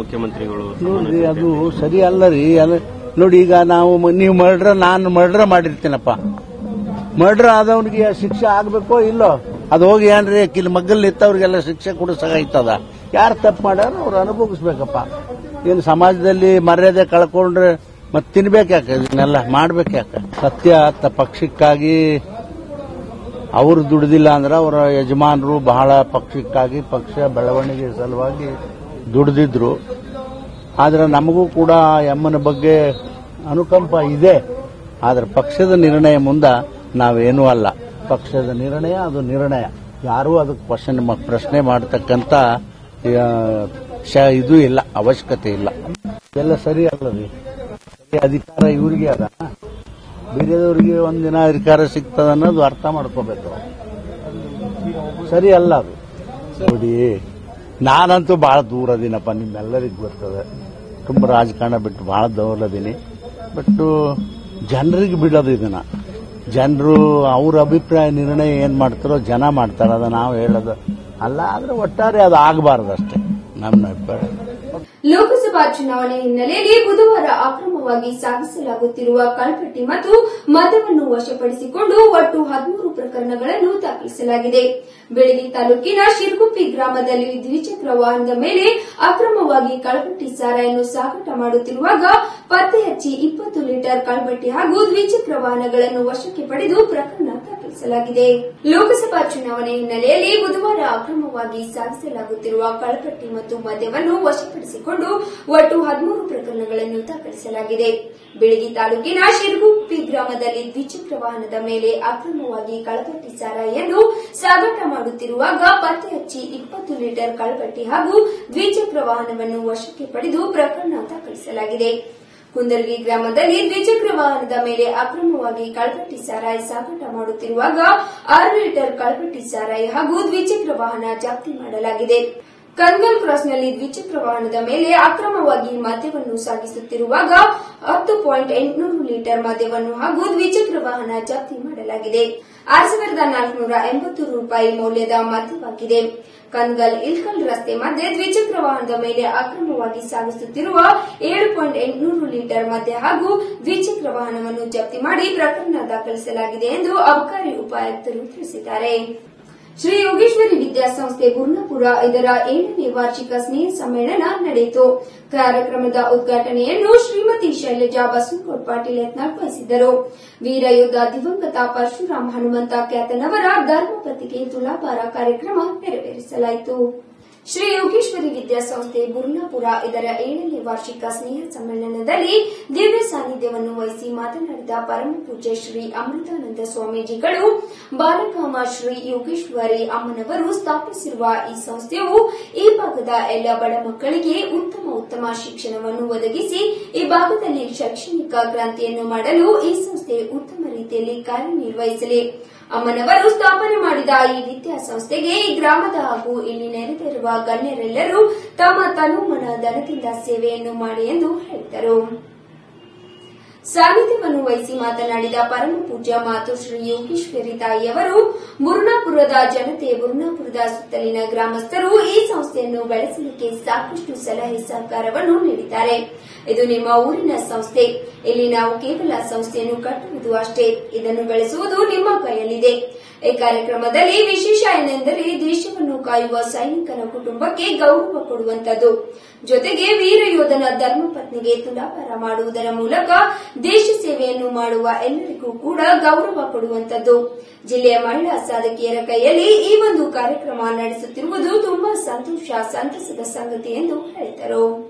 ಮುಖ್ಯಮಂತ್ರಿಗಳು ನೋಡ್ರಿ, ಅದು ಸರಿ ಅಲ್ಲ ರೀ. ನೋಡಿ, ಈಗ ನೀವು ನಾನು ಮರ್ಡರ್ ಮಾಡಿರ್ತೀನಪ್ಪ, ಮರ್ಡರ್ ಆದವನಿಗೆ ಶಿಕ್ಷೆ ಆಗ್ಬೇಕೋ ಇಲ್ಲೋ? ಅದು ಹೋಗಿ ಏನ್ರಿ ಕಿಲ್ ಮಗ್ಗಲ್ ನಿಂತವ್ರಿಗೆಲ್ಲ ಶಿಕ್ಷೆ ಕೊಡಿಸಾಯ್ತದ? ಯಾರು ತಪ್ಪು ಮಾಡ್ಯಾರ ಅವ್ರು ಅನುಭವಿಸ್ಬೇಕಪ್ಪ. ಏನು ಸಮಾಜದಲ್ಲಿ ಮರ್ಯಾದೆ ಕಳ್ಕೊಂಡ್ರೆ ಮತ್ತೆ ತಿನ್ಬೇಕ್ಯಾಕ? ಇದನ್ನೆಲ್ಲ ಮಾಡ್ಬೇಕ್ಯಾಕ? ಸತ್ಯ ಪಕ್ಷಕ್ಕಾಗಿ ಅವರು ದುಡಿದಿಲ್ಲ ಅಂದ್ರೆ ಅವರ ಯಜಮಾನರು ಬಹಳ ಪಕ್ಷಕ್ಕಾಗಿ, ಪಕ್ಷ ಬೆಳವಣಿಗೆ ಸಲುವಾಗಿ ದುಡಿದಿದ್ರು. ಆದ್ರೆ ನಮಗೂ ಕೂಡ ಎಮ್ಮನ ಬಗ್ಗೆ ಅನುಕಂಪ ಇದೆ. ಆದ್ರೆ ಪಕ್ಷದ ನಿರ್ಣಯ ಮುಂದೆ ನಾವೇನೂ ಅಲ್ಲ. ಪಕ್ಷದ ನಿರ್ಣಯ ಅದು ನಿರ್ಣಯ. ಯಾರೂ ಅದಕ್ಕೆ ಪ್ರಶ್ನೆ ಮಾಡತಕ್ಕಂತ ಇದು ಇಲ್ಲ, ಅವಶ್ಯಕತೆ ಇಲ್ಲ. ಇದೆಲ್ಲ ಸರಿ ಅಲ್ಲ ರೀ. ಅಧಿಕಾರ ಇವ್ರಿಗೆ ಅದ, ಬೇರೆದವ್ರಿಗೆ ಒಂದಿನ ಅಧಿಕಾರ ಸಿಗ್ತದ ಅನ್ನೋದು ಅರ್ಥ ಮಾಡ್ಕೋಬೇಕು. ಸರಿ ಅಲ್ಲ ಅದು. ನೋಡಿ, ನಾನಂತೂ ಬಹಳ ದೂರ ಅದೀನಪ್ಪ, ನಿಮ್ಮೆಲ್ಲರಿಗೂ ಗೊತ್ತದೆ. ತುಂಬ ರಾಜಕಾರಣ ಬಿಟ್ಟು ಬಹಳ ದೂರ ಅದೀನಿ. ಬಟ್ ಜನರಿಗೆ ಬಿಡೋದು ಇದನ್ನ. ಜನರು ಅವ್ರ ಅಭಿಪ್ರಾಯ ನಿರ್ಣಯ ಏನ್ ಮಾಡ್ತಾರೋ ಜನ ಮಾಡ್ತಾರ, ಅದ ನಾವು ಹೇಳೋದು ಅಲ್ಲ. ಆದ್ರೆ ಒಟ್ಟಾರೆ ಅದು ಆಗಬಾರದು ಅಷ್ಟೇ ನಮ್ಮ ಅಭಿಪ್ರಾಯ. ಲೋಕಸಭಾ ಚುನಾವಣೆ ಹಿನ್ನೆಲೆಯಲ್ಲಿ ಬುಧವಾರ ಅಕ್ರಮವಾಗಿ ಸಾಗಿಸಲಾಗುತ್ತಿರುವ ಕಳ್ಪಟ್ಟಿ ಮತ್ತು ಮದ್ಯವನ್ನು ವಶಪಡಿಸಿಕೊಂಡು ಒಟ್ಟು 13 ಪ್ರಕರಣಗಳನ್ನು ದಾಖಲಿಸಲಾಗಿದೆ. ಬೆಳಗಿ ತಾಲೂಕಿನ ಶಿರ್ಗುಪ್ಪಿ ಗ್ರಾಮದಲ್ಲಿ ದ್ವಿಚಕ್ರ ವಾಹನದ ಮೇಲೆ ಅಕ್ರಮವಾಗಿ ಕಳ್ಪಟ್ಟಿ ಸಾರಾಯನ್ನು ಸಾಗಾಟ ಮಾಡುತ್ತಿರುವಾಗ ಪತ್ತೆ ಹಚ್ಚಿ 20 ಲೀಟರ್ ಕಳ್ಪಟ್ಟಿ ಹಾಗೂ ದ್ವಿಚಕ್ರ ವಾಹನಗಳನ್ನು ವಶಕ್ಕೆ ಪಡೆದು ಪ್ರಕರಣ ದಾಖಲಿಸಲಾಗಿದೆ. ಲೋಕಸಭಾ ಚುನಾವಣೆ ಹಿನ್ನೆಲೆಯಲ್ಲಿ ಬುಧವಾರ ಅಕ್ರಮವಾಗಿ ಸಾಗಿಸಲಾಗುತ್ತಿರುವ ಕಳ್ಪಟ್ಟಿ ಮತ್ತು ಮದ್ಯವನ್ನು ವಶಪಡಿಸಿಕೊಂಡು ಒಟ್ಟು 13 ಪ್ರಕರಣಗಳನ್ನು ದಾಖಲಿಸಲಾಗಿದೆ. ಬೆಳಗಿ ತಾಲೂಕಿನ ಶಿರ್ಗುಪ್ಪಿ ಗ್ರಾಮದಲ್ಲಿ ದ್ವಿಚಕ್ರ ವಾಹನದ ಮೇಲೆ ಅಕ್ರಮವಾಗಿ ಕಳ್ಪಟ್ಟಿ ಸಾರಾಯಿಯನ್ನು ಸಾಗಾಟ ಮಾಡುತ್ತಿರುವಾಗ ಪತ್ತೆ ಹಚ್ಚಿ 20 ಲೀಟರ್ ಕಳ್ಪಟ್ಟಿ ಹಾಗೂ ದ್ವಿಚಕ್ರ ವಾಹನವನ್ನು ವಶಕ್ಕೆ ಪಡೆದು ಪ್ರಕರಣ ದಾಖಲಿಸಲಾಗಿದೆ. ಕುಂದರ್ಗಿ ಗ್ರಾಮದಲ್ಲಿ ದ್ವಿಚಕ್ರ ವಾಹನದ ಮೇಲೆ ಅಕ್ರಮವಾಗಿ ಕಳ್ಪಟ್ಟಿ ಸಾರಾಯಿ ಸಾಗಾಟ ಮಾಡುತ್ತಿರುವಾಗ 6 ಲೀಟರ್ ಕಳ್ಪಟ್ಟಿ ಸಾರಾಯಿ ಹಾಗೂ ದ್ವಿಚಕ್ರ ವಾಹನ ಜಪ್ತಿ ಮಾಡಲಾಗಿದೆ. ಕನ್ಗಲ್ ಕ್ರಾಸ್ನಲ್ಲಿ ದ್ವಿಚಕ್ರ ವಾಹನದ ಮೇಲೆ ಅಕ್ರಮವಾಗಿ ಮದ್ಯವನ್ನು ಸಾಗಿಸುತ್ತಿರುವಾಗ 10.800 ಲೀಟರ್ ಮದ್ಯವನ್ನು ಹಾಗೂ ದ್ವಿಚಕ್ರ ವಾಹನ ಜಪ್ತಿ ಮಾಡಲಾಗಿದೆ. 6,480 ರೂಪಾಯಿ ಮೌಲ್ಯದ ಮದ್ಯವಾಗಿದೆ. ಕನ್ಗಲ್ ಇಲ್ಕಲ್ ರಸ್ತೆ ಮಧ್ಯೆ ದ್ವಿಚಕ್ರ ವಾಹನದ ಮೇಲೆ ಅಕ್ರಮವಾಗಿ ಸಾಗಿಸುತ್ತಿರುವ 7.800 ಲೀಟರ್ ಮದ್ಯ ಹಾಗೂ ದ್ವಿಚಕ್ರ ವಾಹನವನ್ನು ಜಪ್ತಿ ಮಾಡಿ ಪ್ರಕರಣ ದಾಖಲಿಸಲಾಗಿದೆ ಎಂದು ಅಬಕಾರಿ ಉಪಾಯುಕ್ತರು ತಿಳಿಸಿದ್ದಾರೆ. ಶ್ರೀ ಯೋಗೇಶ್ವರಿ ವಿದ್ಯಾಸಂಸ್ಥೆ ಗುರ್ನಾಪುರ ಇದರ 7ನೇ ವಾರ್ಷಿಕ ಸ್ನೇಹ ಸಮ್ಮೇಳನ ನಡೆಯಿತು. ಕಾರ್ಯಕ್ರಮದ ಉದ್ಘಾಟನೆಯನ್ನು ಶ್ರೀಮತಿ ಶೈಲಜಾ ಬಸವನಗೌಡ ಪಾಟೀಲ್ ಯತ್ನಾಳ್ ವಹಿಸಿದ್ದರು. ವೀರ ಯೋಧ ದಿವಂಗತ ಪರಶುರಾಮ್ ಹನುಮಂತ ಕ್ಯಾತನವರ ಧರ್ಮಪತ್ರಿಕೆ ತುಲಾಭಾರ ಕಾರ್ಯಕ್ರಮ ನೆರವೇರಿಸಲಾಯಿತು. ಶ್ರೀ ಯೋಗೇಶ್ವರಿ ವಿದ್ಯಾಸಂಸ್ಥೆ ಗುರ್ನಾಪುರ ಇದರ 7ನೇ ವಾರ್ಷಿಕ ಸ್ನೇಹ ಸಮ್ಮೇಳನದಲ್ಲಿ ದಿವ್ಯ ಸಾನ್ನಿಧ್ಯವನ್ನು ವಹಿಸಿ ಮಾತನಾಡಿದ ಪರಮ ಪೂಜ್ಯ ಶ್ರೀ ಅಮೃತಾನಂದ ಸ್ವಾಮೀಜಿಗಳು, ಬಾಲಗಾಮ ಶ್ರೀ ಯೋಗೇಶ್ವರಿ ಅಮ್ಮನವರು ಸ್ಥಾಪಿಸಿರುವ ಈ ಸಂಸ್ಥೆಯು ಈ ಭಾಗದ ಎಲ್ಲ ಬಡ ಮಕ್ಕಳಿಗೆ ಉತ್ತಮ ಶಿಕ್ಷಣವನ್ನು ಒದಗಿಸಿ ಈ ಭಾಗದಲ್ಲಿ ಶೈಕ್ಷಣಿಕ ಕ್ರಾಂತಿಯನ್ನು ಮಾಡಲು ಈ ಸಂಸ್ಥೆ ಉತ್ತಮ ರೀತಿಯಲ್ಲಿ ಕಾರ್ಯನಿರ್ವಹಿಸಲಿ. ಅಮ್ಮನವರು ಸ್ಥಾಪನೆ ಮಾಡಿದ ಈ ವಿದ್ಯಾಸಂಸ್ಥೆಗೆ ಈ ಗ್ರಾಮದ ಹಾಗೂ ಇಲ್ಲಿ ನೆರೆದಿರುವ ಗಣ್ಯರೆಲ್ಲರೂ ತಮ್ಮ ತನುಮನ ಧನದಿಂದ ಸೇವೆಯನ್ನು ಮಾಡಿ ಎಂದು ಹೇಳಿದರು. ಸಾನ್ನಿಧ್ಯವನ್ನು ವಹಿಸಿ ಮಾತನಾಡಿದ ಪರಮ ಪೂಜ್ಯ ಮಾತು ಶ್ರೀ ಯೋಗೇಶ್ವರಿ ತಾಯಿಯವರು, ಬುರ್ನಾಪುರದ ಜನತೆ, ಬುರ್ನಾಪುರದ ಸುತ್ತಲಿನ ಗ್ರಾಮಸ್ಥರು ಈ ಸಂಸ್ಥೆಯನ್ನು ಬೆಳೆಸಲಿಕ್ಕೆ ಸಾಕಷ್ಟು ಸಲಹೆ ಸಹಕಾರವನ್ನು ನೀಡಿದ್ದಾರೆ. ಇದು ನಿಮ್ಮ ಊರಿನ ಸಂಸ್ಥೆ. ಇಲ್ಲಿ ನಾವು ಕೇವಲ ಸಂಸ್ಥೆಯನ್ನು ಕಟ್ಟುವುದು ಅಷ್ಟೇ, ಇದನ್ನು ಬೆಳೆಸುವುದು ನಿಮ್ಮ ಕೈಯಲ್ಲಿದೆ. ಈ ಕಾರ್ಯಕ್ರಮದಲ್ಲಿ ವಿಶೇಷ ಏನೆಂದರೆ ದೇಶವನ್ನು ಕಾಯುವ ಸೈನಿಕನ ಕುಟುಂಬಕ್ಕೆ ಗೌರವ ಕೊಡುವಂತದ್ದು. ಜೊತೆಗೆ ವೀರ ಯೋಧನ ಧರ್ಮಪತ್ನಿಗೆ ತುಲಾಭಾರ ಮಾಡುವುದರ ಮೂಲಕ ದೇಶ ಸೇವೆಯನ್ನು ಮಾಡುವ ಎಲ್ಲರಿಗೂ ಕೂಡ ಗೌರವ ಕೊಡುವಂತದ್ದು. ಜಿಲ್ಲೆಯ ಮಹಿಳಾ ಸಾಧಕಿಯರ ಕೈಯಲ್ಲಿ ಈ ಒಂದು ಕಾರ್ಯಕ್ರಮ ನಡೆಸುತ್ತಿರುವುದು ತುಂಬಾ ಸಂತೋಷ, ಸಂತಸದ ಸಂಗತಿ ಎಂದು ಹೇಳಿದರು.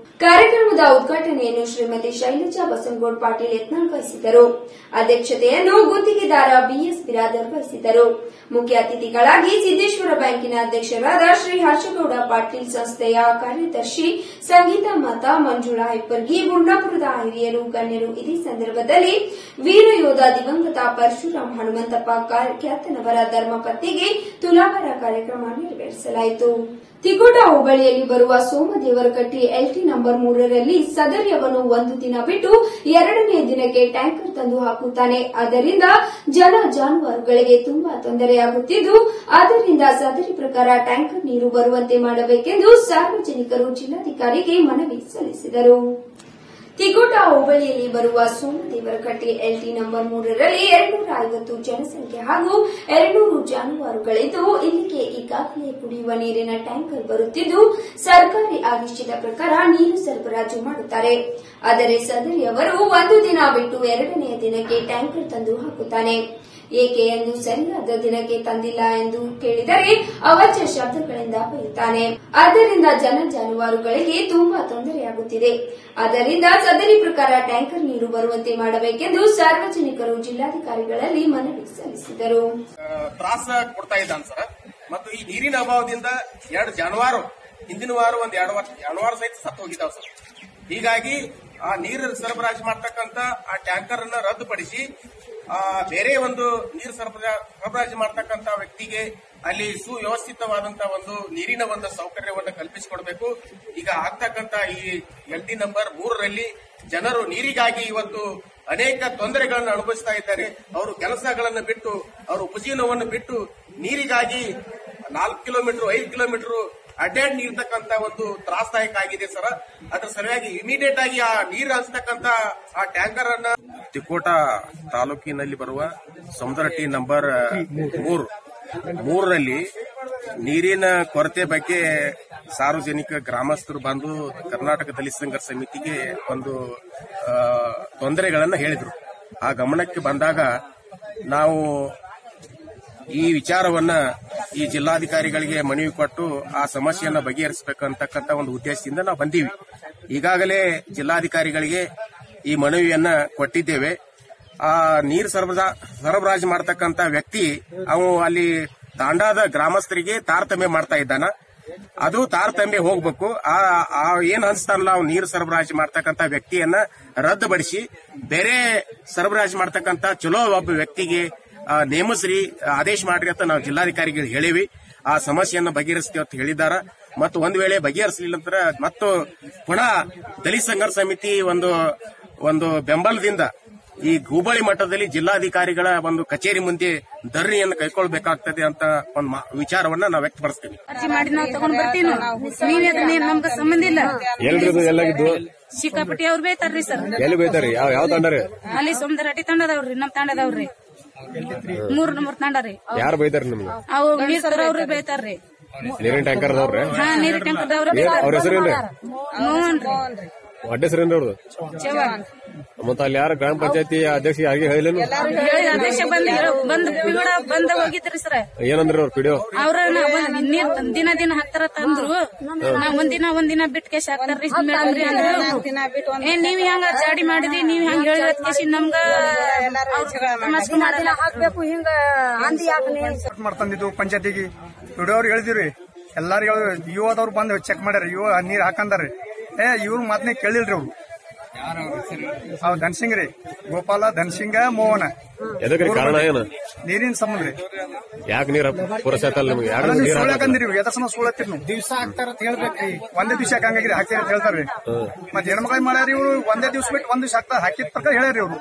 ಕಾರ್ಯಕ್ರಮದ ಉದ್ಘಾಟನೆಯನ್ನು ಶ್ರೀಮತಿ ಶೈಲಜಾ ಬಸನಗೌಡ ಪಾಟೀಲ್ ಯತ್ನಾಳ್ ವಹಿಸಿದರು. ಅಧ್ಯಕ್ಷತೆಯನ್ನು ಗುತ್ತಿಗೆದಾರ ಬಿಎಸ್ ಬಿರಾದರ್ ವಹಿಸಿದರು. ಮುಖ್ಯ ಅತಿಥಿಗಳಾಗಿ ಸಿದ್ದೇಶ್ವರ ಬ್ಯಾಂಕಿನ ಅಧ್ಯಕ್ಷರಾದ ಶ್ರೀ ಹರ್ಷಗೌಡ ಪಾಟೀಲ್, ಸಂಸ್ಥೆಯ ಕಾರ್ಯದರ್ಶಿ ಸಂಗೀತಾ ಮಾತಾ, ಮಂಜುಳಾ ಹೆಪ್ಪರ್ಗಿ, ಬುಂಡಾಪುರದ ಹಿರಿಯರು, ಗಣ್ಯರು ಇದೇ ಸಂದರ್ಭದಲ್ಲಿ ವೀರ ಯೋಧ ದಿವಂಗತ ಪರಶುರಾಮ್ ಹನುಮಂತಪ್ಪ ಖ್ಯಾತನವರ ಧರ್ಮಪತ್ನಿಗೆ ತುಲಾಭಾರ ಕಾರ್ಯಕ್ರಮ ನೆರವೇರಿಸಲಾಯಿತು. ತಿಕೋಟ ಹೋಬಳಿಯಲ್ಲಿ ಬರುವ ಸೋಮದೇವರಕಟ್ಟಿ ಎಲ್ಟಿ ನಂಬರ್ 3ರಲ್ಲಿ ಸದರ್ಯವನ್ನು ಒಂದು ದಿನ ಬಿಟ್ಟು ಎರಡನೇ ದಿನಕ್ಕೆ ಟ್ಯಾಂಕರ್ ತಂದು ಹಾಕುತ್ತಾನೆ. ಆದ್ದರಿಂದ ಜನ ಜಾನುವಾರುಗಳಿಗೆ ತುಂಬಾ ತೊಂದರೆಯಾಗುತ್ತಿದ್ದು, ಆದ್ದರಿಂದ ಸದರಿ ಪ್ರಕಾರ ಟ್ಯಾಂಕರ್ ನೀರು ಬರುವಂತೆ ಮಾಡಬೇಕೆಂದು ಸಾರ್ವಜನಿಕರು ಜಿಲ್ಲಾಧಿಕಾರಿಗೆ ಮನವಿ ಸಲ್ಲಿಸಿದರು. ತಿಕೋಟ ಹೋಬಳಿಯಲ್ಲಿ ಬರುವ ಸೋಮದೇವರಕಟ್ಟಿ ಎಲ್ಟಿ ನಂಬರ್ 3ರಲ್ಲಿ 250 ಜನಸಂಖ್ಯೆ ಹಾಗೂ 200 ಜಾನುವಾರುಗಳಿದ್ದು, ಇಲ್ಲಿಗೆ ಈಗಾಗಲೇ ಕುಡಿಯುವ ನೀರಿನ ಟ್ಯಾಂಕರ್ ಬರುತ್ತಿದ್ದು, ಸರ್ಕಾರಿ ಆದೇಶದ ಪ್ರಕಾರ ನೀರು ಸರಬರಾಜು ಮಾಡುತ್ತಾರೆ. ಆದರೆ ಸದರಿಯವರು ಒಂದು ದಿನ ಬಿಟ್ಟು ಎರಡನೆಯ ದಿನಕ್ಕೆ ಟ್ಯಾಂಕರ್ ತಂದು ಹಾಕುತ್ತಾನೆ. ಏಕೆ ಎಂದು ಸರಿಯಾದ ದಿನಕ್ಕೆ ತಂದಿಲ್ಲ ಎಂದು ಕೇಳಿದರೆ ಅವಾಚ್ಯ ಶಬ್ದಗಳಿಂದ ಬೈಯುತ್ತಾನೆ. ಆದ್ದರಿಂದ ಜನ ಜಾನುವಾರುಗಳಿಗೆ ತುಂಬಾ ತೊಂದರೆಯಾಗುತ್ತಿದೆ. ಆದ್ದರಿಂದ ಸದರಿ ಪ್ರಕಾರ ಟ್ಯಾಂಕರ್ ನೀರು ಬರುವಂತೆ ಮಾಡಬೇಕೆಂದು ಸಾರ್ವಜನಿಕರು ಜಿಲ್ಲಾಧಿಕಾರಿಗಳಲ್ಲಿ ಮನವಿ ಸಲ್ಲಿಸಿದರು. ತ್ರಾಸ ಕೊಡ್ತಾ ಇದ್ದಾನೆ ಸರ್. ಮತ್ತು ಈ ನೀರಿನ ಅಭಾವದಿಂದ 2 ಜಾನುವಾರು ಹಿಂದಿನ ವಾರ ಒಂದು 2 ಜಾನುವಾರು ಸಹಿತ ಸತ್ತು ಹೋಗಿದ್ದಾವೆ ಸರ್. ಹೀಗಾಗಿ ಆ ನೀರು ಸರಬರಾಜು ಮಾಡತಕ್ಕಂತ ಆ ಟ್ಯಾಂಕರ್ ಅನ್ನ ರದ್ದುಪಡಿಸಿ ಬೇರೆ ಒಂದು ನೀರು ಸರಬರಾಜು ಮಾಡತಕ್ಕಂತ ವ್ಯಕ್ತಿಗೆ ಅಲ್ಲಿ ಸುವ್ಯವಸ್ಥಿತವಾದಂತಹ ಒಂದು ನೀರಿನ ಒಂದು ಸೌಕರ್ಯವನ್ನು ಕಲ್ಪಿಸಿಕೊಡಬೇಕು. ಈಗ ಆಗ್ತಕ್ಕಂತ ಈ ಎಲ್ಟಿ ನಂಬರ್ 3ರಲ್ಲಿ ಜನರು ನೀರಿಗಾಗಿ ಇವತ್ತು ಅನೇಕ ತೊಂದರೆಗಳನ್ನು ಅನುಭವಿಸ್ತಾ ಇದ್ದಾರೆ. ಅವರು ಕೆಲಸಗಳನ್ನು ಬಿಟ್ಟು, ಅವರ ಉಪಜೀವನವನ್ನು ಬಿಟ್ಟು ನೀರಿಗಾಗಿ 4 ಕಿಲೋಮೀಟರ್ 5 ಕಿಲೋಮೀಟರ್ ಅಡ್ಡಾಡಿ ನೀರ್ತಕ್ಕಂತ ಒಂದು ತ್ರಾಸದಾಯಕ ಆಗಿದೆ ಸರ್. ಅದ್ರ ಸರಿಯಾಗಿ ಇಮಿಡಿಯೇಟ್ ಆಗಿ ಆ ನೀರು ಹಂಚತಕ್ಕಂತ ಆ ಟ್ಯಾಂಕರ್ ಅನ್ನ ತಿಕೋಟ ತಾಲೂಕಿನಲ್ಲಿ ಬರುವ ಸಮುದ್ರಟ್ಟಿ ನಂಬರ್ 3ರಲ್ಲಿ ನೀರಿನ ಕೊರತೆ ಬಗ್ಗೆ ಸಾರ್ವಜನಿಕ ಗ್ರಾಮಸ್ಥರು ಬಂದು ಕರ್ನಾಟಕ ದಲಿತ ಸಂಘರ್ಷ ಸಮಿತಿಗೆ ಒಂದು ತೊಂದರೆಗಳನ್ನ ಹೇಳಿದ್ರು. ಆ ಗಮನಕ್ಕೆ ಬಂದಾಗ ನಾವು ಈ ವಿಚಾರವನ್ನ ಈ ಜಿಲ್ಲಾಧಿಕಾರಿಗಳಿಗೆ ಮನವಿ ಕೊಟ್ಟು ಆ ಸಮಸ್ಯೆಯನ್ನ ಬಗೆಹರಿಸಬೇಕಂತಕ್ಕಂತ ಒಂದು ಉದ್ದೇಶದಿಂದ ನಾವು ಬಂದೀವಿ. ಈಗಾಗಲೇ ಜಿಲ್ಲಾಧಿಕಾರಿಗಳಿಗೆ ಈ ಮನವಿಯನ್ನ ಕೊಟ್ಟಿದ್ದೇವೆ. ಆ ನೀರು ಸರಬರಾಜು ಮಾಡತಕ್ಕಂತ ವ್ಯಕ್ತಿ ಅಲ್ಲಿ ತಾಂಡಾದ ಗ್ರಾಮಸ್ಥರಿಗೆ ತಾರತಮ್ಯ ಮಾಡ್ತಾ ಇದ್ದಾನ. ಅದು ತಾರತಮ್ಯ ಹೋಗ್ಬೇಕು. ಏನ್ ಅನ್ಸ್ತಾನಲ್ಲ ಅವ್ನು ನೀರು ಸರಬರಾಜು ಮಾಡ್ತಕ್ಕಂತ ವ್ಯಕ್ತಿಯನ್ನ ರದ್ದುಪಡಿಸಿ ಬೇರೆ ಸರಬರಾಜು ಮಾಡ್ತಕ್ಕಂತ ಚಲೋ ಒಬ್ಬ ವ್ಯಕ್ತಿಗೆ ನೇಮಿಸ್ರಿ, ಆದೇಶ ಮಾಡ್ರಿ ಅಂತ ನಾವು ಜಿಲ್ಲಾಧಿಕಾರಿಗಳಿಗೆ ಹೇಳಿವಿ. ಆ ಸಮಸ್ಯೆಯನ್ನು ಬಗೆಹರಿಸ್ತೀವಿ ಅಂತ ಹೇಳಿದ್ದಾರೆ. ಮತ್ತು ಒಂದು ವೇಳೆ ಬಗೆಹರಿಸಲಿಲ್ಲ ಅಂದ್ರೆ ಮತ್ತು ಪುನಃ ದಲಿತ ಸಂಘರ್ಷ ಸಮಿತಿ ಒಂದು ಬೆಂಬಲದಿಂದ ಈ ಹುಬ್ಬಳ್ಳಿ ಮಟ್ಟದಲ್ಲಿ ಜಿಲ್ಲಾಧಿಕಾರಿಗಳ ಒಂದು ಕಚೇರಿ ಮುಂದೆ ಧರಣಿಯನ್ನು ಕೈಗೊಳ್ಳಬೇಕಾಗ್ತದೆ ಅಂತ ಒಂದು ವಿಚಾರವನ್ನ ನಾವು ವ್ಯಕ್ತಪಡಿಸ್ತೀವಿ. ನಮ್ಗೆ ಸಂಬಂಧ ಇಲ್ಲ. ಸಿಕ್ಕಾಪಟ್ಟಿ ಅವ್ರು ಬೈತಾರ್ರಿ ಸರ್. ಎಲ್ಲಿ ಬೈತಾರಿ? ಯಾವ ತಂಡರಿ? ಅಲ್ಲಿ ಸೋಮದರಟ್ಟಿ ತಂಡದವ್ರಿ, ನಮ್ ತಂಡದವ್ರಿ 3 ನಂಬರ್ ತಂಡ ರೀ. ಯಾರು ಬೈತಾರ ನಿಮ್ಗೆ? ಅವು ಮೀಸರ್ ಅವ್ರು ಬೈತಾರ್ರಿ. ನೀರಿನ ಟ್ಯಾಂಕರ್ ದವ್ರಿ? ಹಾ, ನೀರಿನ ಟ್ಯಾಂಕರ್ ದವ್ರಿ. ಅವ್ರ ಹೆಸರೇನ್ರಿ? ಮೋಹನ್ ರೀ. ಅಡ್ಡ ಹೆಸರೇನ್ರಿ ಅವ್ರದ್ದು? ಚವಾಣ್. ಮತ್ತೆ ಅಲ್ಲಿ ಯಾರು ಗ್ರಾಮ ಪಂಚಾಯತಿ ಅಧ್ಯಕ್ಷ ಯಾರಿಗೆ ಹೇಳಿಲ್ಲ? ಅಧ್ಯಕ್ಷ ಬಂದ್ ಬಂದ ಹೋಗಿದ್ರಿ ಸರ್. ಏನಂದ್ರಿ ಅವ್ರ ಪಿಡಿಯೋ? ಅವ್ರ ನೀರ್ ದಿನ ಹಾಕ್ತಾರ ತಂದ್ರು. ಒಂದಿನ ಬಿಟ್ಟು ಕೇಸ್ ಹಾಕ್ತಾರ್ರಿ ಅಂದ್ರು. ನೀವ್ ಹೆಂಗ ಚಾಡಿ ಮಾಡಿದ್ರಿ, ನೀವ್ ಹೆಂಗ ಹೇಳಿದ್ ಕೇಸಿ ನಮ್ಗ ಹಾಕ್ಬೇಕು ಹಿಂಗ ಮಾಡ್ತಂದಿದ್ದು ಪಂಚಾಯತಿಗೆ ಪಿಡಿಯೋರು ಹೇಳಿದಿವ್ರಿ. ಎಲ್ಲಾರು ಯುವದವ್ರು ಬಂದ್ ಚೆಕ್ ಮಾಡ್ಯಾರ. ಯುವ ನೀರ್ ಹಾಕಂದಾರ್ರಿ. ಇವ್ರ ಮಾತನ್ನ ಕೇಳಿಲ್ರಿ ಅವ್ರು. ಧನ್ಸಿಂಗ್ ರೀ, ಗೋಪಾಲ, ಧನ್ಸಿಂಗ, ಮೋಹನ. ಕಾರಣ ಏನು? ನೀರಿನ ಸಂಬಂಧ ರೀ. ಯಾಕೆ ನೀರ್ ಪುರಸತ್ತಲ್ಲ ನಿಮ್ಗೆ? ಸುಳ್ಳಕಂದಿರಿ ಎದರ್ಸನ ಸುಳ್ಳತ್ತಿರ್ ನೀವು ದಿವ್ಸ ಹಾಕ್ತಾರ ಅಂತ ಹೇಳ್ಬೇಕ್ರಿ. ಒಂದೇ ದಿವ್ಸ ಹಾಕಂಗಾಗಿರಿ ಹಾಕ್ತಾರ ಅಂತ ಹೇಳ್ತಾರ್ರಿ. ಮತ್ತೆ ಹೆಣ್ಮಕ್ಳು ಮಾಡ್ಯಾರ ಇವ್ರು. ಒಂದೇ ದಿವ್ಸ ಬಿಟ್ಟು ಒಂದ್ ದಿವ್ಸ ಹಾಕ್ತಾರ ಹಾಕಿದ ಪ್ರಕಾರ ಹೇಳ್ಯಾರಿ ಅವ್ರು.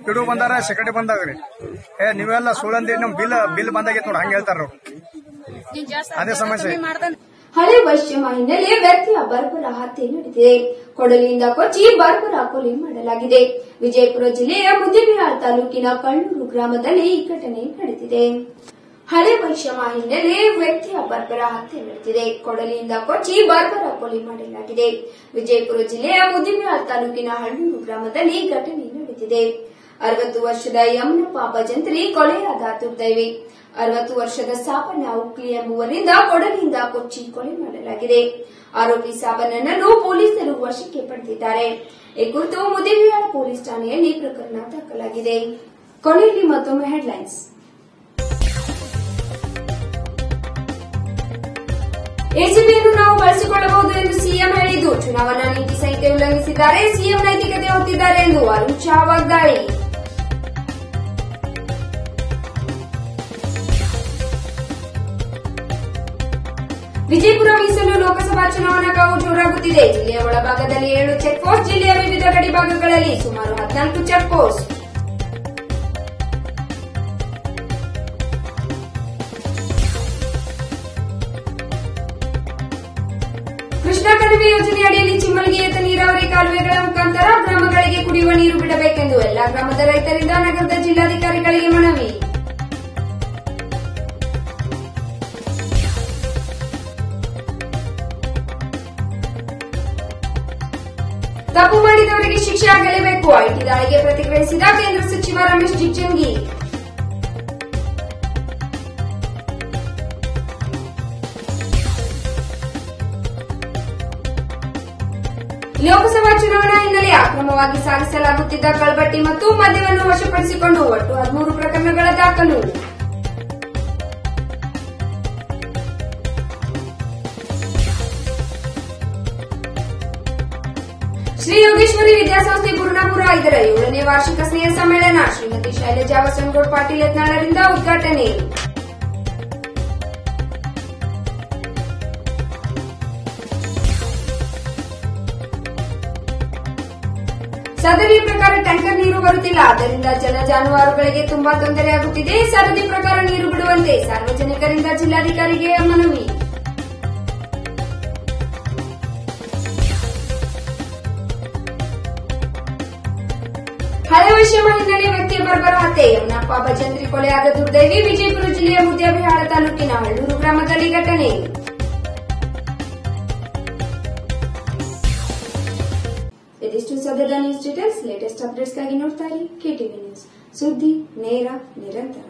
ಪಿಡು ಬಂದಾರ, ಸೆಕ್ರೆಟರಿ ಬಂದಾಗ್ರಿ. ನೀವೆಲ್ಲ ಸುಳ್ಳಂದಿ ನಮ್ ಬಿಲ್ ಬಂದಾಗೈತ್ ನೋಡ್ರಿ ಹಂಗ ಹೇಳ್ತಾರ. ಅದೇ ಸಮಸ್ಯೆ. ಹಳೆ ವೈಷಮ್ಯ ಹಿನ್ನೆಲೆ ವ್ಯಕ್ತಿಯ ಬರ್ಬರ ಹತ್ಯೆ ನಡೆದಿದೆ. ಕೊಡಲಿಯಿಂದ ಕೊಚ್ಚಿ ಬರ್ಬರ ಕೊಲೆ ಮಾಡಲಾಗಿದೆ. ವಿಜಯಪುರ ಜಿಲ್ಲೆಯ ಮುದ್ದೇಬಿಹಾಳ್ ತಾಲೂಕಿನ ಕಳ್ಳೂರು ಗ್ರಾಮದಲ್ಲಿ ಈ ಘಟನೆ ನಡೆದಿದೆ. ಹಳೆ ವೈಷಮ್ಯ ಹಿನ್ನೆಲೆ ವ್ಯಕ್ತಿಯ ಬರ್ಬರ ಹತ್ಯೆ ನಡೆದಿದೆ. ಕೊಡಲಿಯಿಂದ ಕೊಚ್ಚಿ ಬರ್ಬರ ಕೊಲೆ ಮಾಡಲಾಗಿದೆ. ವಿಜಯಪುರ ಜಿಲ್ಲೆಯ ಮುದಿಬ್ಯಾಳ್ ತಾಲೂಕಿನ ಹಳ್ಳೂರು ಗ್ರಾಮದಲ್ಲಿ ಘಟನೆ ನಡೆದಿದೆ. 60 ವರ್ಷದ ಯಮನಪ್ಪ ಭಜಂತ್ರಿ ಕೊಲೆಯಾದ ದುರ್ದೈವಿ. 60 ವರ್ಷದ ಸಾಬಣ್ಣ ಉಕ್ಲಿ ಎಂಬುವರಿಂದ ಕೊಡಲಿಯಿಂದ ಕೊಚ್ಚಿ ಕೊಲೆ ಮಾಡಲಾಗಿದೆ. ಆರೋಪಿ ಸಾಬಣ್ಣನನ್ನು ಪೊಲೀಸರು ವಶಕ್ಕೆ ಪಡೆದಿದ್ದಾರೆ. ಈ ಕುರಿತು ಮುದಿಬ್ಯಾಳ ಪೊಲೀಸ್ ಠಾಣೆಯಲ್ಲಿ ಪ್ರಕರಣ ದಾಖಲಾಗಿದೆ. ಕೊನೆಯಲ್ಲಿ ಮತ್ತೊಮ್ಮೆ ಹೆಡ್ಲೈನ್ಸ್. ಎಸಿಬಿಯನ್ನು ನಾವು ಬಳಸಿಕೊಳ್ಳಬಹುದು ಎಂದು ಸಿಎಂ ಹೇಳಿದ್ದು, ಚುನಾವಣಾ ನೀತಿ ಸಂಹಿತೆ ಉಲ್ಲಂಘಿಸಿದ್ದಾರೆ, ಸಿಎಂ ನೈತಿಕತೆ ಹೊತ್ತಿದ್ದಾರೆ ಎಂದು ಅರುಣ್ ಶಾ ವಾಗ್ದಾಳಿ. ವಿಜಯಪುರ ಮೀಸಲು ಲೋಕಸಭಾ ಚುನಾವಣಾ ಕಾವು ಜೋರಾಗುತ್ತಿದೆ. ಜಿಲ್ಲೆಯ ಒಳಭಾಗದಲ್ಲಿ 7 ಚೆಕ್ ಪೋಸ್ಟ್, ಜಿಲ್ಲೆಯ ವಿವಿಧ ಗಡಿ ಭಾಗಗಳಲ್ಲಿ ಸುಮಾರು 14 ಚೆಕ್ ಪೋಸ್ಟ್. ಕೃಷ್ಣಾ ಕಣಿವೆ ಯೋಜನೆ ಅಡಿಯಲ್ಲಿ ಚಿಮ್ಮಲ್ಗಿ ಏತ ನೀರಾವರಿ ಕಾಲುವೆಗಳ ಮುಖಾಂತರ ಗ್ರಾಮಗಳಿಗೆ ಕುಡಿಯುವ ನೀರು ಬಿಡಬೇಕೆಂದು ಎಲ್ಲಾ ಗ್ರಾಮದ ರೈತರಿಂದ ನಗರದ ಜಿಲ್ಲಾಧಿಕಾರಿಗಳಿಗೆ ಮನವಿ. ತಪ್ಪು ಮಾಡಿದವರಿಗೆ ಶಿಕ್ಷೆ ಆಗಲೇಬೇಕು. ಐಟಿ ದಾಳಿಗೆ ಪ್ರತಿಕ್ರಿಯಿಸಿದ ಕೇಂದ್ರ ಸಚಿವ ರಮೇಶ್ ಜಿಗಜಿಣಗಿ. ಲೋಕಸಭಾ ಚುನಾವಣಾ ಹಿನ್ನೆಲೆ ಅಕ್ರಮವಾಗಿ ಸಾಗಿಸಲಾಗುತ್ತಿದ್ದ ಕಳ್ಬಟ್ಟಿ ಮತ್ತು ಮದ್ಯವನ್ನು ವಶಪಡಿಸಿಕೊಂಡು ಒಟ್ಟು 13 ಪ್ರಕರಣಗಳ ದಾಖಲು. ಶ್ರೀ ಯೋಗೇಶ್ವರಿ ವಿದ್ಯಾಸಂಸ್ಥೆ ಗುರುನಾಪುರ ಇದರ 7ನೇ ವಾರ್ಷಿಕ ಸ್ನೇಹ ಸಮ್ಮೇಳನ ಶ್ರೀಮತಿ ಶೈಲಜಾ ವಸಂತಗೌಡ ಪಾಟೀಲ್ ಯತ್ನಾಳರಿಂದ ಉದ್ಘಾಟನೆ. ಸರದಿ ಪ್ರಕಾರ ಟ್ಯಾಂಕರ್ ನೀರು ಬರುತ್ತಿಲ್ಲ, ಆದ್ದರಿಂದ ಜನ ಜಾನುವಾರುಗಳಿಗೆ ತುಂಬಾ ತೊಂದರೆಯಾಗುತ್ತಿದೆ. ಸರದಿ ಪ್ರಕಾರ ನೀರು ಬಿಡುವಂತೆ ಸಾರ್ವಜನಿಕರಿಂದ ಜಿಲ್ಲಾಧಿಕಾರಿಗೆ ಮನವಿ. ಹಳೆ ವೈಷಮ್ಯ ಹಿನ್ನೆಲೆ ವ್ಯಕ್ತಿಯ ಬರ್ಬರ ಹತ್ಯೆ. ಯಮನಪ್ಪ ಭಜಂತ್ರಿ ಕೊಲೆಯಾದ ದುರ್ದೈವಿ. ವಿಜಯಪುರ ಜಿಲ್ಲೆಯ ಮುದ್ದೇಬಿಹಾಳ ತಾಲೂಕಿನ ಹಳ್ಳೂರು ಗ್ರಾಮದಲ್ಲಿ ಘಟನೆ. ಇದಿಷ್ಟು ಸದ್ಯದ ನ್ಯೂಸ್ ಡೀಟೇಲ್ಸ್. ಲೇಟೆಸ್ಟ್ ಅಪ್ಡೇಟ್ಸ್ಗಾಗಿ ನೋಡ್ತಾ ಇರಿ ಕೆಟಿವಿ ನ್ಯೂಸ್. ಸುದ್ದಿ ನೇರ ನಿರಂತರ.